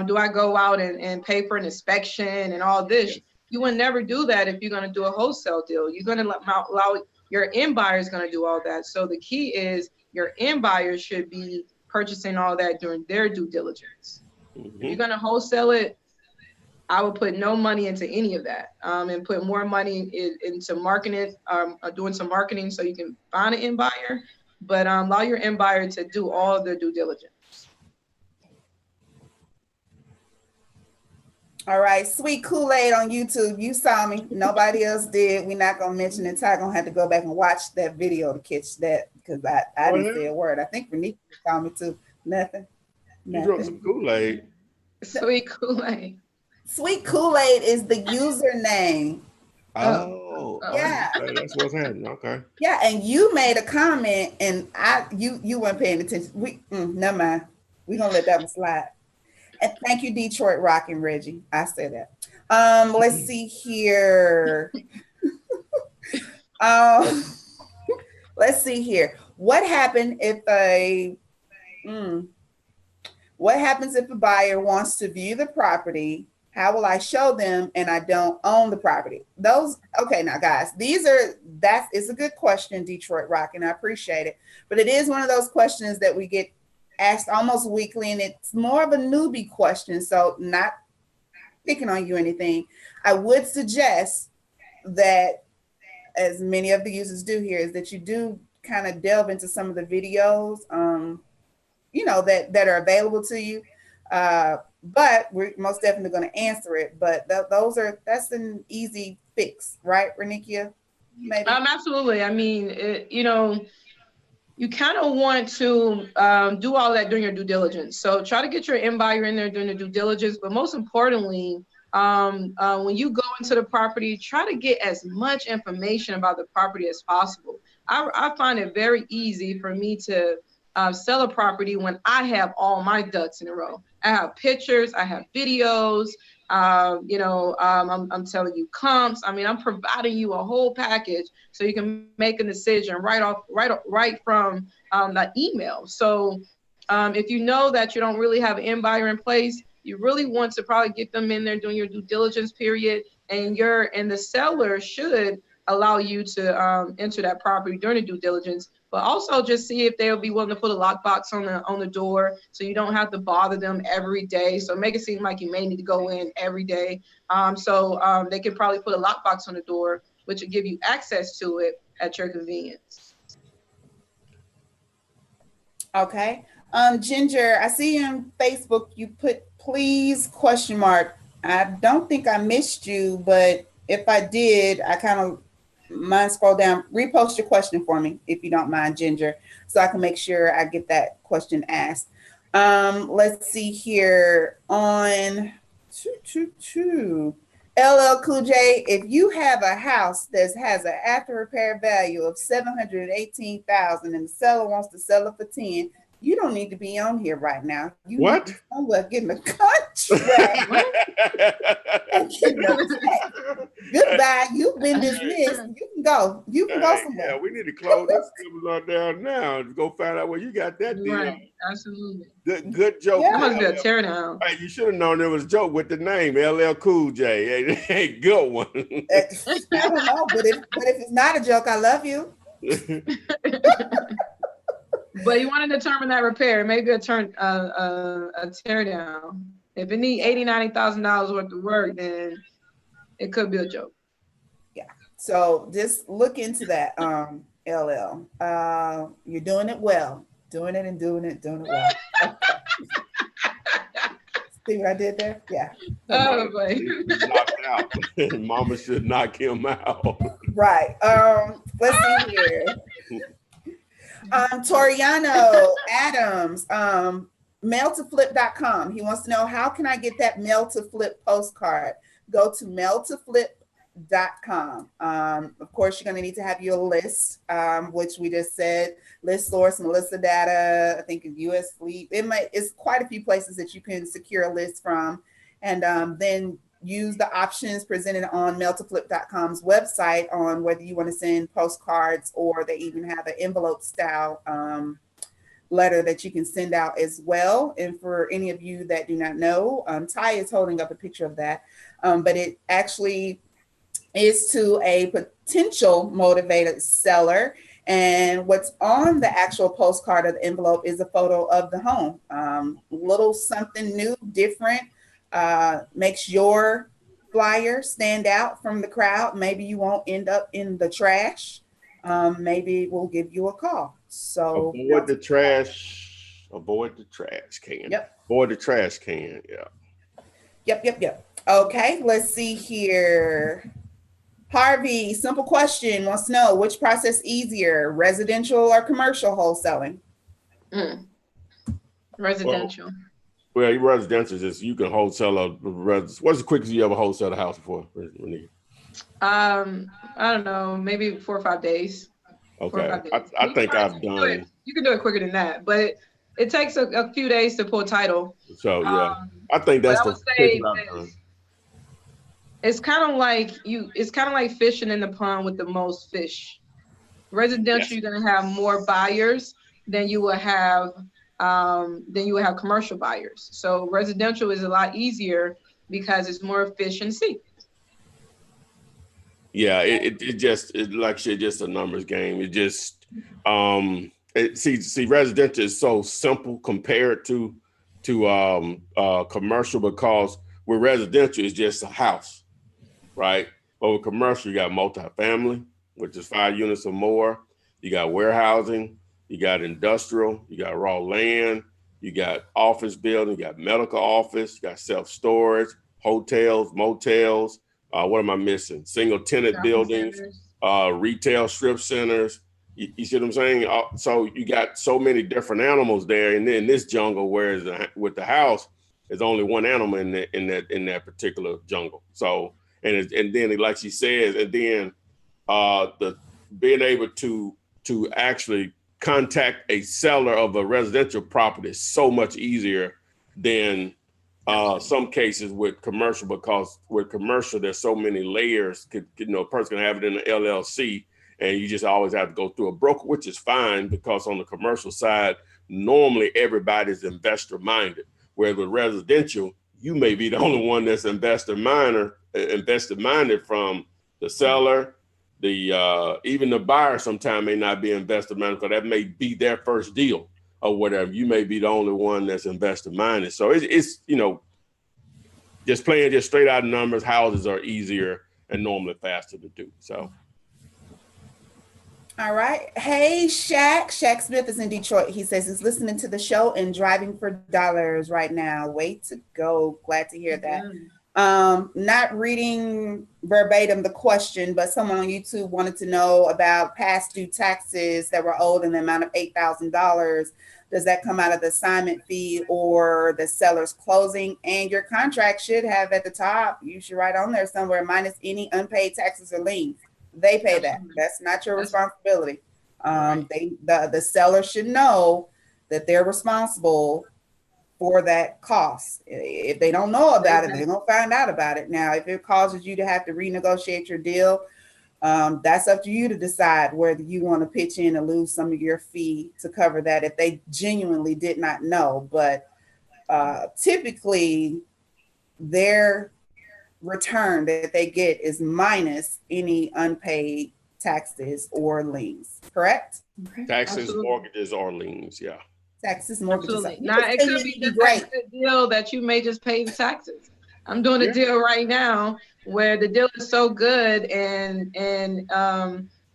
Speaker 3: do I go out and pay for an inspection and all this? Yes. You would never do that if you're going to do a wholesale deal. You're going to allow your end buyer is going to do all that. So the key is your end buyer should be purchasing all that during their due diligence. Mm-hmm. If you're going to wholesale it, I would put no money into any of that, and put more money into marketing, doing some marketing so you can find an end buyer, but allow your end buyer to do all of their due diligence.
Speaker 2: All right, Sweet Kool-Aid on YouTube. You saw me. Nobody else did. We're not gonna mention it. Ty gonna have to go back and watch that video to catch that because I didn't say a word. I think Renee saw me too. Nothing.
Speaker 1: You drunk some Kool-Aid.
Speaker 3: Sweet Kool-Aid.
Speaker 2: Sweet Kool-Aid is the username.
Speaker 1: Oh,
Speaker 2: yeah.
Speaker 1: Okay. That's what's happening. Okay.
Speaker 2: Yeah, and you made a comment, and you weren't paying attention. Never mind. We're gonna let that one slide. And thank you, Detroit Rock and Reggie. I said that. Let's see here. Let's see here. What happens if a buyer wants to view the property? How will I show them and I don't own the property? Okay, now guys, that is a good question, Detroit Rock, and I appreciate it. But it is one of those questions that we get asked almost weekly, and it's more of a newbie question. So not picking on you or anything. I would suggest that, as many of the users do here, is that you do kind of delve into some of the videos, that are available to you. But we're most definitely going to answer it. But that's an easy fix, right, Renikia? Maybe.
Speaker 3: Absolutely. I mean, you kind of want to do all that during your due diligence. So try to get your end buyer in there during the due diligence. But most importantly, when you go into the property, try to get as much information about the property as possible. I find it very easy for me to sell a property when I have all my ducks in a row. I have pictures, I have videos, I'm telling you comps. I mean, I'm providing you a whole package so you can make a decision right from that email. So if you know that you don't really have an end buyer in place, you really want to probably get them in there during your due diligence period, and the seller should allow you to enter that property during the due diligence. But also just see if they'll be willing to put a lockbox on the door so you don't have to bother them every day. So make it seem like you may need to go in every day. So they can probably put a lockbox on the door, which will give you access to it at your convenience.
Speaker 2: Okay. Ginger, I see you on Facebook. You put please ? I don't think I missed you, but if I did, I kind of mind scroll down, repost your question for me, if you don't mind, Ginger, so I can make sure I get that question asked. Let's see here on LL Cool J. If you have a house that has an after repair value of $718,000 and the seller wants to sell it for 10, you don't need to be on here right now. You
Speaker 1: what?
Speaker 2: Need to somewhere getting a contract. Goodbye. You've been dismissed. You can go. You can go somewhere.
Speaker 1: Yeah, we need to close this down now and go find out where you got that deal.
Speaker 3: Right. Absolutely.
Speaker 1: Good joke.
Speaker 3: Yeah. That must be a teardown.
Speaker 1: Hey, you should have known there was a joke with the name LL Cool J. Hey, good one.
Speaker 2: I don't know, but if it's not a joke, I love you.
Speaker 3: But you want to determine that repair, maybe a tear down. If it needs $80,000-$90,000 worth of work, then it could be a joke.
Speaker 2: Yeah. So just look into that, LL. You're doing it well. Doing it well. See what I did there? Yeah.
Speaker 3: Oh boy.
Speaker 1: He's knocked out. Mama should knock him out.
Speaker 2: Right. Let's see here. Toriano Adams, mail2flip.com. He wants to know, how can I get that mail to flip postcard? Go to mail2flip.com. Of course, you're going to need to have your list, which we just said, list source, Melissa Data, I think US Fleet. It's quite a few places that you can secure a list from, and then use the options presented on mail2flip.com's website on whether you want to send postcards, or they even have an envelope style letter that you can send out as well. And for any of you that do not know, Ty is holding up a picture of that, but it actually is to a potential motivated seller. And what's on the actual postcard of the envelope is a photo of the home. Little something new, different, makes your flyer stand out from the crowd. Maybe you won't end up in the trash. Maybe we'll give you a call. So
Speaker 1: avoid the trash can.
Speaker 2: Yep.
Speaker 1: Avoid the trash can. Yeah.
Speaker 2: Yep. Okay, let's see here. Harvey, simple question, wants to know, which process easier, residential or commercial wholesaling?
Speaker 3: Residential.
Speaker 1: Well, your residential is you can wholesale what's the quickest you ever wholesale a house for?
Speaker 3: I don't know, maybe 4 or 5 days.
Speaker 1: Okay, I think I've done.
Speaker 3: You can do it quicker than that, but it takes a few days to pull title.
Speaker 1: So yeah, I think that's the quickest I've done.
Speaker 3: It's kind of like fishing in the pond with the most fish. Residential, yes. You're gonna have more buyers than you will have commercial buyers. So residential is a lot easier because it's more fish and sea.
Speaker 1: Yeah, it just like shit, just a numbers game. It just see residential is so simple compared to commercial, because with residential it's just a house. Right, but with commercial, you got multifamily, which is 5 units or more. You got warehousing, you got industrial, you got raw land, you got office building, you got medical office, you got self-storage, hotels, motels. What am I missing? Single tenant buildings, retail strip centers. You see what I'm saying? So you got so many different animals there, and then this jungle, whereas with the house, there's only one animal in that particular jungle. So. And then, like she says, and then the being able to actually contact a seller of a residential property is so much easier than some cases with commercial, because with commercial there's so many layers. A person can have it in an LLC, and you just always have to go through a broker, which is fine, because on the commercial side, normally everybody's investor minded. Whereas with residential, you may be the only one that's investor minded from the seller, even the buyer sometimes may not be investor minded, because that may be their first deal or whatever. You may be the only one that's investor minded. So it's just playing just straight out numbers. Houses are easier and normally faster to do. So.
Speaker 2: All right. Hey, Shaq. Shaq Smith is in Detroit. He says he's listening to the show and driving for dollars right now. Way to go. Glad to hear that. Not reading verbatim the question, but someone on YouTube wanted to know about past due taxes that were owed in the amount of $8,000. Does that come out of the assignment fee or the seller's closing? And your contract should have at the top, you should write on there somewhere, minus any unpaid taxes or liens. They pay that. That's not your responsibility. The seller should know that they're responsible for that cost. If they don't know about it, they're gonna find out about it. Now, if it causes you to have to renegotiate your deal, that's up to you to decide whether you want to pitch in and lose some of your fee to cover that if they genuinely did not know. But typically, their return that they get is minus any unpaid taxes or liens, correct?
Speaker 1: Taxes, mortgages, or liens, yeah.
Speaker 2: Taxes, mortgages.
Speaker 3: Now, it could be just a deal that you may just pay the taxes. I'm doing a deal right now where the deal is so good and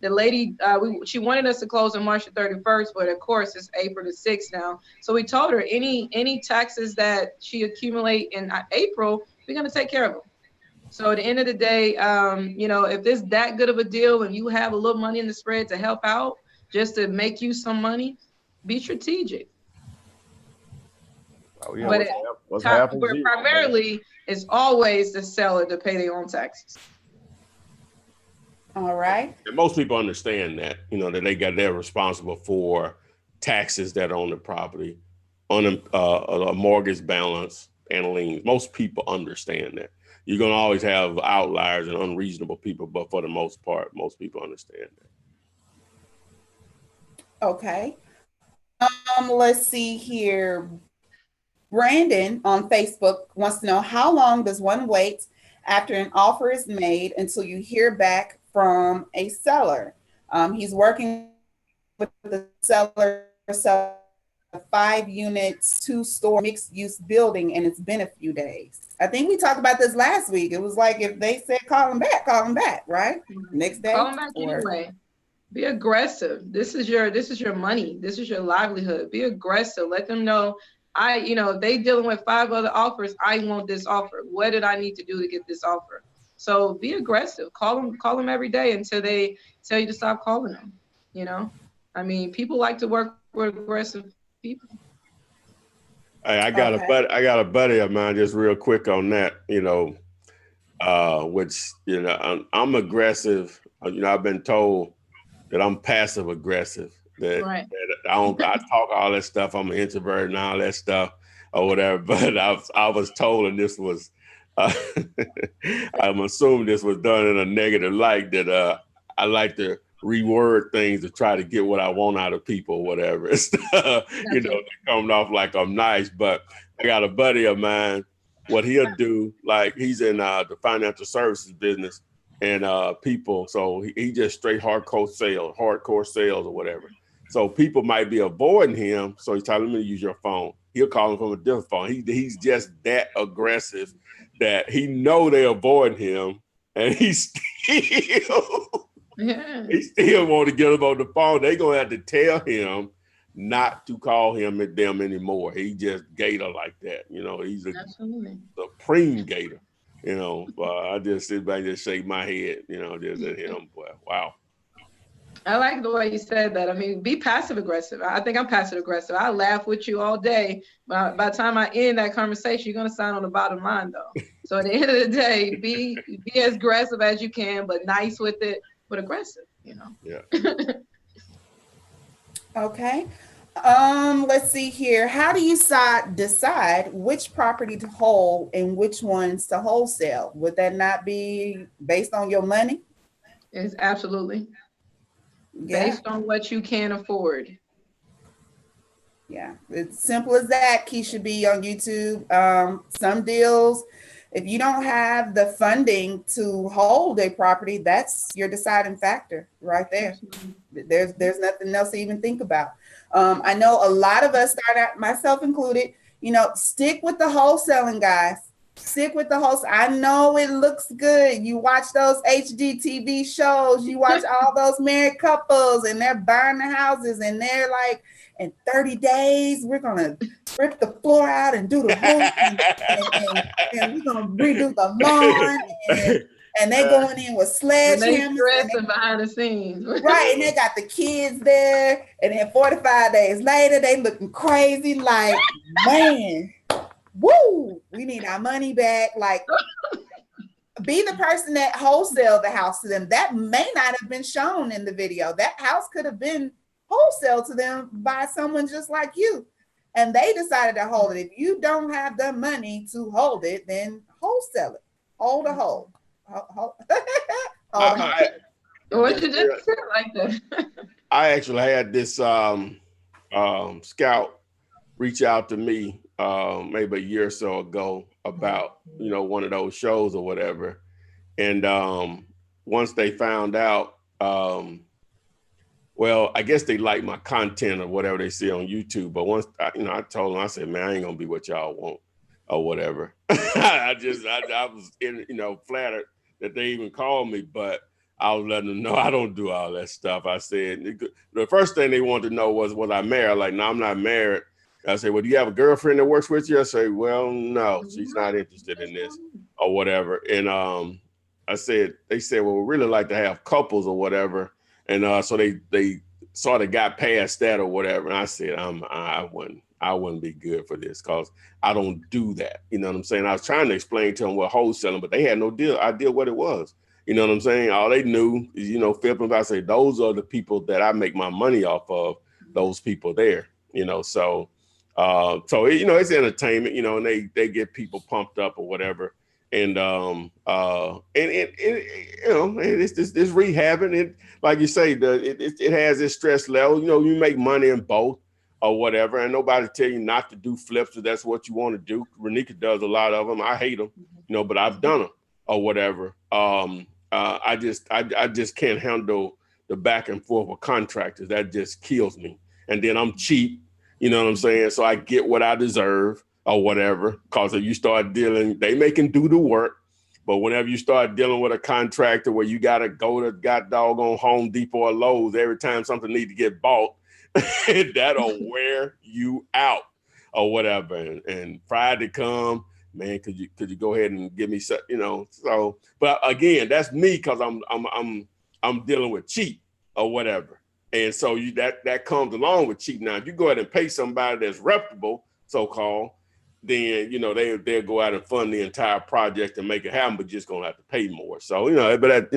Speaker 3: The lady, she wanted us to close on March the 31st, but of course it's April the 6th now. So we told her any taxes that she accumulate in April, we're gonna take care of them. So at the end of the day, you know, if it's that good of a deal and you have a little money in the spread to help out, just to make you some money, be strategic.
Speaker 1: Oh, yeah.
Speaker 3: But primarily, it's always the seller to pay their own taxes.
Speaker 2: All right.
Speaker 1: And most people understand that, you know, that they're responsible for taxes that are on the property, on a mortgage balance and liens. Most people understand that. You're going to always have outliers and unreasonable people, but for the most part, most people understand that.
Speaker 2: Okay. Let's see here. Brandon on Facebook wants to know, how long does one wait after an offer is made until you hear back from a seller? He's working with the seller, a 5-unit, 2-story mixed-use building, and it's been a few days. I think we talked about this last week. It was like, if they said call them back, right? Next day.
Speaker 3: Call them back anyway. Be aggressive. This is your money. This is your livelihood. Be aggressive. Let them know, you know, if they dealing with 5 other offers, I want this offer. What did I need to do to get this offer? So be aggressive. Call them every day until they tell you to stop calling them. You know, I mean, people like to work with aggressive people.
Speaker 1: Hey, I got a buddy of mine, just real quick on that, you know, which, you know, I'm aggressive. You know, I've been told that I'm passive aggressive, that I talk all that stuff. I'm an introvert and all that stuff or whatever. But I was told, and this was, I'm assuming this was done in a negative light, that I like to reword things to try to get what I want out of people or whatever. You know, coming off like I'm nice. But I got a buddy of mine, what he'll do, like he's in the financial services business and people, so he just straight hardcore sales or whatever. So people might be avoiding him, so he's telling me to use your phone. He'll call him from a different phone. He's just that aggressive that he know they avoid him, and he still want to get him on the phone. They gonna have to tell him not to call him at them anymore. He just gator like that, you know. He's a supreme gator, you know. I just sit back and just shake my head, you know, just at him. But wow.
Speaker 3: I like the way you said that. I mean, be passive aggressive. I think I'm passive aggressive. I laugh with you all day. But by the time I end that conversation, you're gonna sign on the bottom line though. So at the end of the day, be as aggressive as you can, but nice with it, but aggressive, you know.
Speaker 1: Yeah.
Speaker 2: Okay. Let's see here. How do you decide which property to hold and which ones to wholesale? Would that not be based on your money?
Speaker 3: It's absolutely. Based on what you can afford.
Speaker 2: Yeah, it's simple as that. Keisha B on YouTube. Some deals, if you don't have the funding to hold a property, that's your deciding factor right there. There's nothing else to even think about. I know a lot of us start out, myself included, you know, stick with the wholesaling, guys. Stick with the wholesale. I know it looks good. You watch those HGTV shows, you watch all those married couples and they're buying the houses and they're like, in 30 days, we're going to rip the floor out and do the roof and we're going to redo the lawn and they're going in with sledgehammers.
Speaker 3: And behind the scenes.
Speaker 2: Right, and they got the kids there and then 45 days later, they looking crazy like, man, woo, we need our money back. Like, be the person that wholesale the house to them. That may not have been shown in the video. That house could have been wholesale to them by someone just like you. And they decided to hold it. If you don't have the money to hold it, then wholesale it. Hold a hold.
Speaker 3: What you just said like that?
Speaker 1: I actually had this scout reach out to me maybe a year or so ago about, you know, one of those shows or whatever. And once they found out, well, I guess they like my content or whatever they see on YouTube. But once I told them, I said, man, I ain't gonna be what y'all want or whatever. I was flattered that they even called me, but I was letting them know I don't do all that stuff. I said, the first thing they wanted to know was I married? Like, no, I'm not married. I said, well, do you have a girlfriend that works with you? I say, well, no, she's not interested in this or whatever. And I said, they said, well, we really like to have couples or whatever. And so they sort of got past that or whatever. And I said, I wouldn't be good for this because I don't do that. You know what I'm saying? I was trying to explain to them what wholesaling, but they had no idea what it was. You know what I'm saying? All they knew is, you know, flipping. I say, those are the people that I make my money off of, those people there, you know, so you know, it's entertainment, you know, and they get people pumped up or whatever. And you know, it's this rehabbing it, like you say, it has its stress level. You know, you make money in both or whatever, and nobody tell you not to do flips if that's what you want to do. Renika does a lot of them. I hate them, you know, but I've done them or whatever. I just can't handle the back and forth with contractors. That just kills me. And then I'm cheap. You know what I'm saying? So I get what I deserve or whatever. Because if you start dealing, they can do the work. But whenever you start dealing with a contractor where you got to go to doggone Home Depot or Lowe's every time something needs to get bought, that'll wear you out or whatever. And Friday come, man, could you go ahead and give me some, you know? So, but again, that's me because I'm dealing with cheap or whatever. And so that comes along with cheap. Now, if you go ahead and pay somebody that's reputable, so-called, then, you know, they'll go out and fund the entire project and make it happen, but just gonna have to pay more. So, you know, but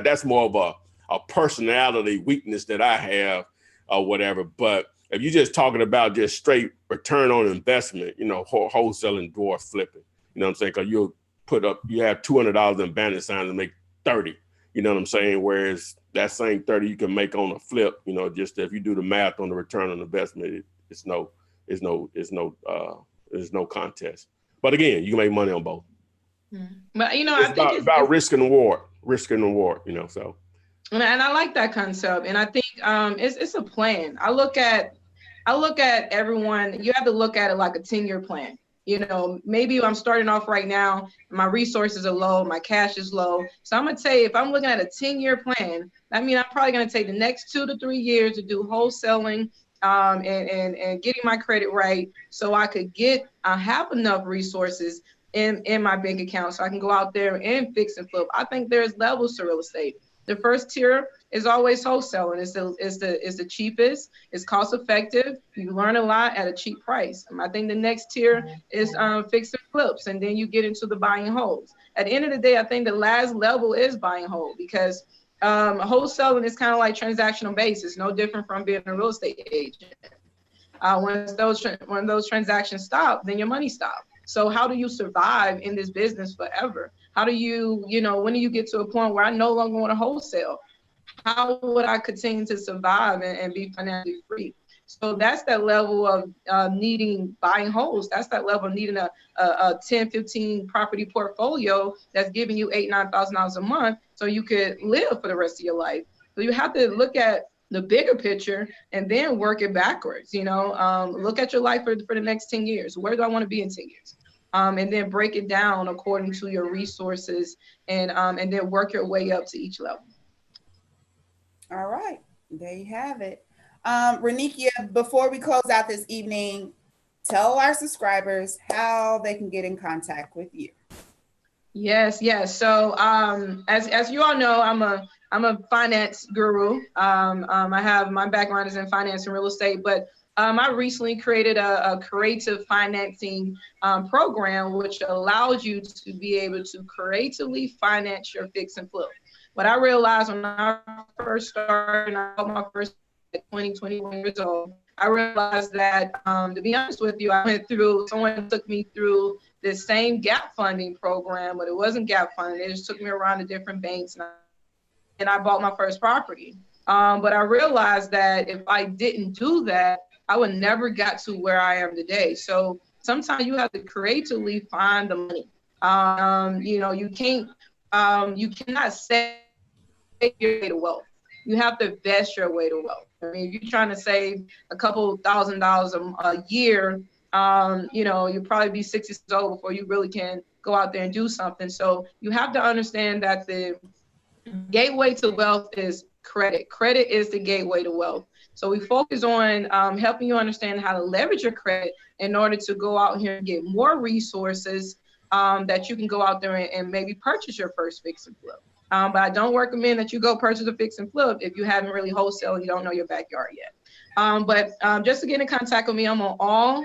Speaker 1: that's more of a personality weakness that I have or whatever. But if you're just talking about just straight return on investment, you know, wholesaling dwarf flipping, you know what I'm saying? Because you have $200 in bandit signs and make 30. You know what I'm saying? Whereas that same 30 you can make on a flip, you know, just if you do the math on the return on investment, it's no contest. But again, you can make money on both.
Speaker 3: But you know,
Speaker 1: I think it's about risk and reward, you know. So,
Speaker 3: and I like that concept, and I think it's a plan. I look at everyone. You have to look at it like a 10-year plan. You know, maybe I'm starting off right now, my resources are low, my cash is low. So I'm going to tell you, if I'm looking at a 10-year plan, I mean, I'm probably going to take the next 2 to 3 years to do wholesaling and getting my credit right so I could have enough resources in my bank account so I can go out there and fix and flip. I think there's levels to real estate. The first tier is always wholesaling. It's the cheapest. It's cost effective. You learn a lot at a cheap price. I think the next tier is fix and flips, and then you get into the buying wholes. At the end of the day, I think the last level is buying whole because wholesaling is kind of like transactional based. It's no different from being a real estate agent. When those transactions stop, then your money stops. So how do you survive in this business forever? How do you, when do you get to a point where I no longer want to wholesale? How would I continue to survive and be financially free? So that's that level of needing buying wholes. That's that level of needing a 10, 15 property portfolio that's giving you $8,000, $9,000 a month so you could live for the rest of your life. So you have to look at the bigger picture and then work it backwards. Look at your life for the next 10 years. Where do I want to be in 10 years? And then break it down according to your resources and then work your way up to each level.
Speaker 2: All right, there you have it. Renikia, before we close out this evening, tell our subscribers how they can get in contact with you.
Speaker 3: Yes. So as you all know, I'm a finance guru. I have my background is in finance and real estate, but I recently created a creative financing program which allows you to be able to creatively finance your fix and flip. What I realized when I first started, and I got my first at 21 years old, I realized that, to be honest with you, someone took me through this same gap funding program, but it wasn't gap funding. It just took me around to different banks and I bought my first property. But I realized that if I didn't do that, I would never got to where I am today. So sometimes you have to creatively find the money. You cannot save your way to wealth. You have to invest your way to wealth. I mean, if you're trying to save a couple $1,000s a year, you'll probably be 60 years old before you really can go out there and do something. So you have to understand that the gateway to wealth is credit. Credit is the gateway to wealth. So we focus on helping you understand how to leverage your credit in order to go out here and get more resources that you can go out there and maybe purchase your first fix and flip. But I don't recommend that you go purchase a fix and flip if you haven't really wholesale and you don't know your backyard yet. But just to get in contact with me, I'm on all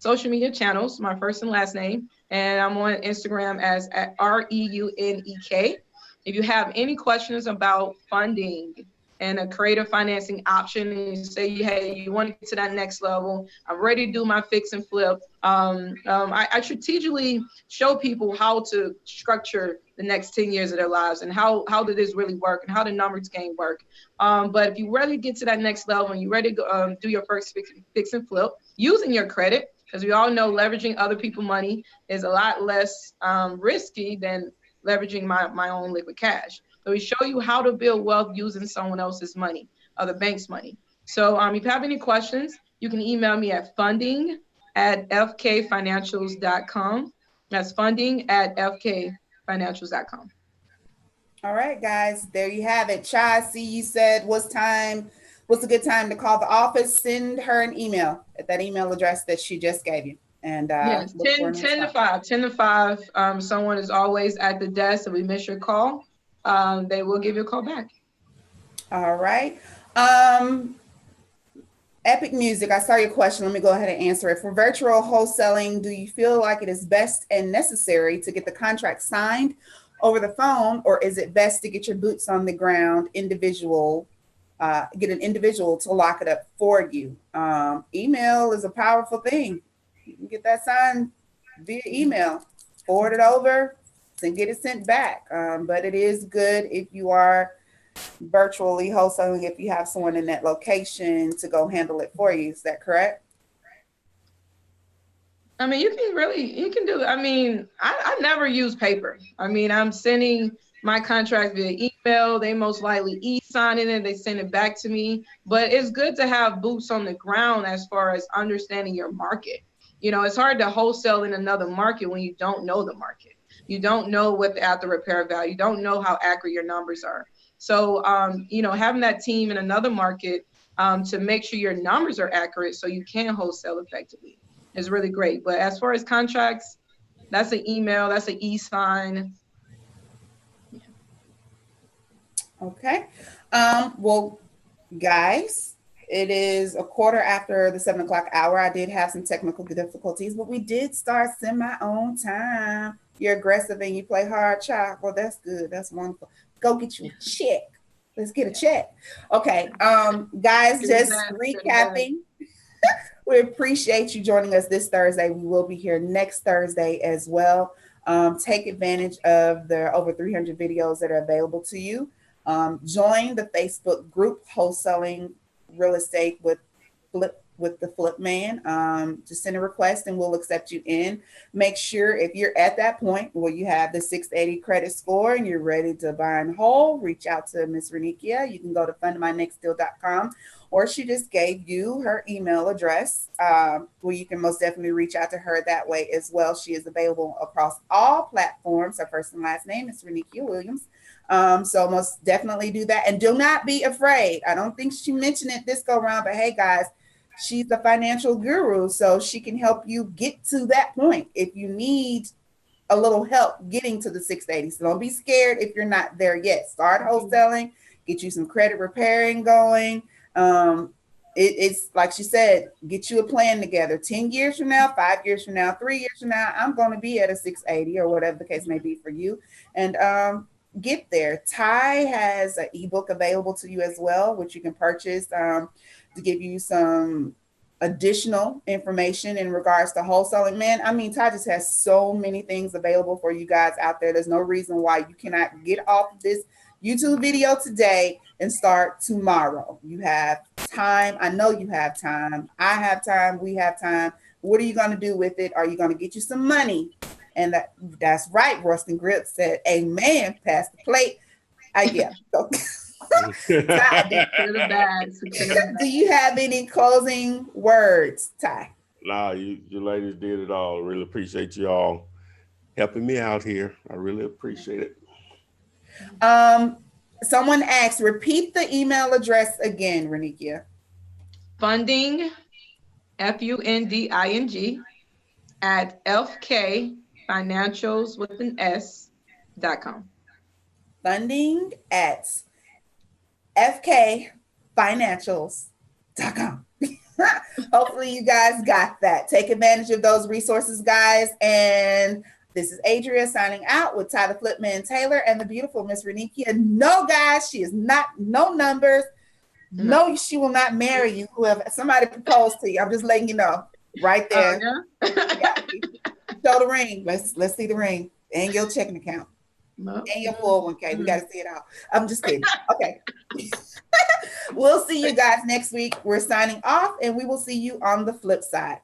Speaker 3: social media channels, my first and last name, and I'm on Instagram as at REUNEK. If you have any questions about funding and a creative financing option, and you say, hey, you want to get to that next level, I'm ready to do my fix and flip. I strategically show people how to structure the next 10 years of their lives and how did this really work and how the numbers game work. But if you really get to that next level and you're ready to go, do your first fix and flip using your credit, because we all know leveraging other people's money is a lot less risky than leveraging my own liquid cash. So we show you how to build wealth using someone else's money, other bank's money. So if you have any questions, you can email me at funding@fkfinancials.com. That's funding@fkfinancials.com.
Speaker 2: All right, guys, there you have it. Chai, see, you said what's a good time to call the office? Send her an email at that email address that she just gave you. And
Speaker 3: yes, 10 to 5. Someone is always at the desk. If we miss your call, they will give you a call back.
Speaker 2: All right. Epic Music, I saw your question. Let me go ahead and answer it. For virtual wholesaling, do you feel like it is best and necessary to get the contract signed over the phone, or is it best to get your boots on the ground, get an individual to lock it up for you? Email is a powerful thing. You can get that signed via email, forward it over, and get it sent back. But it is good if you are virtually wholesaling, if you have someone in that location to go handle it for you. Is that correct?
Speaker 3: I mean, you can do it. I mean, I never use paper. I mean, I'm sending my contract via email. They most likely e-signing it. They send it back to me. But it's good to have boots on the ground as far as understanding your market. You know, it's hard to wholesale in another market when you don't know the market. You don't know what the after repair value. You don't know how accurate your numbers are. So, having that team in another market to make sure your numbers are accurate so you can wholesale effectively is really great. But as far as contracts, that's an email, that's an e-sign.
Speaker 2: Yeah. Okay. Well, guys, it is a quarter after the 7 o'clock hour. I did have some technical difficulties, but we did start semi on time. You're aggressive and you play hard, child. Well, that's good. That's wonderful. Go get you a check. Let's get a check. Okay. Guys, just recapping. We appreciate you joining us this Thursday. We will be here next Thursday as well. Take advantage of the over 300 videos that are available to you. Join the Facebook group Wholesaling Real Estate with the Flip Man. Just send a request and we'll accept you in. Make sure if you're at that point where you have the 680 credit score and you're ready to buy and hold, reach out to Miss Renikia. You can go to fundmynextdeal.com, or she just gave you her email address where you can most definitely reach out to her that way as well. She is available across all platforms. Her first and last name is Renikia Williams. So most definitely do that. And do not be afraid. I don't think she mentioned it this go around, but hey guys, she's a financial guru, so she can help you get to that point if you need a little help getting to the 680. So don't be scared if you're not there yet. Start wholesaling, get you some credit repairing going. It's like she said, get you a plan together. 10 years from now, 5 years from now, 3 years from now, I'm going to be at a 680 or whatever the case may be for you. And get there. Ty has an ebook available to you as well, which you can purchase to give you some additional information in regards to wholesaling. Man, I mean, Ty just has so many things available for you guys out there. There's no reason why you cannot get off this YouTube video today and start tomorrow. You have time. I know you have time. I have time. We have time. What are you going to do with it? Are you going to get you some money? And that's right. Rustin Grip said, amen, pass the plate. Yeah. Ty, do you have any closing words, Ty?
Speaker 1: Nah, you ladies did it all. Really appreciate you all helping me out here. I really appreciate it.
Speaker 2: Someone asked, repeat the email address again, Renikia.
Speaker 3: Funding, FUNDING, at fkfinancials.com.
Speaker 2: Funding at fkfinancials.com. Hopefully you guys got that. Take advantage of those resources, guys. And this is Adria signing out with Tyler Flipman Taylor and the beautiful Miss Renikia. No, guys, she is not, no numbers. No, she will not marry you. Whoever somebody proposed to you, I'm just letting you know. Right there. Yeah. Show the ring. Let's see the ring and your checking account. And your 401k. We got to see it all. I'm just kidding. Okay. We'll see you guys next week. We're signing off and we will see you on the flip side.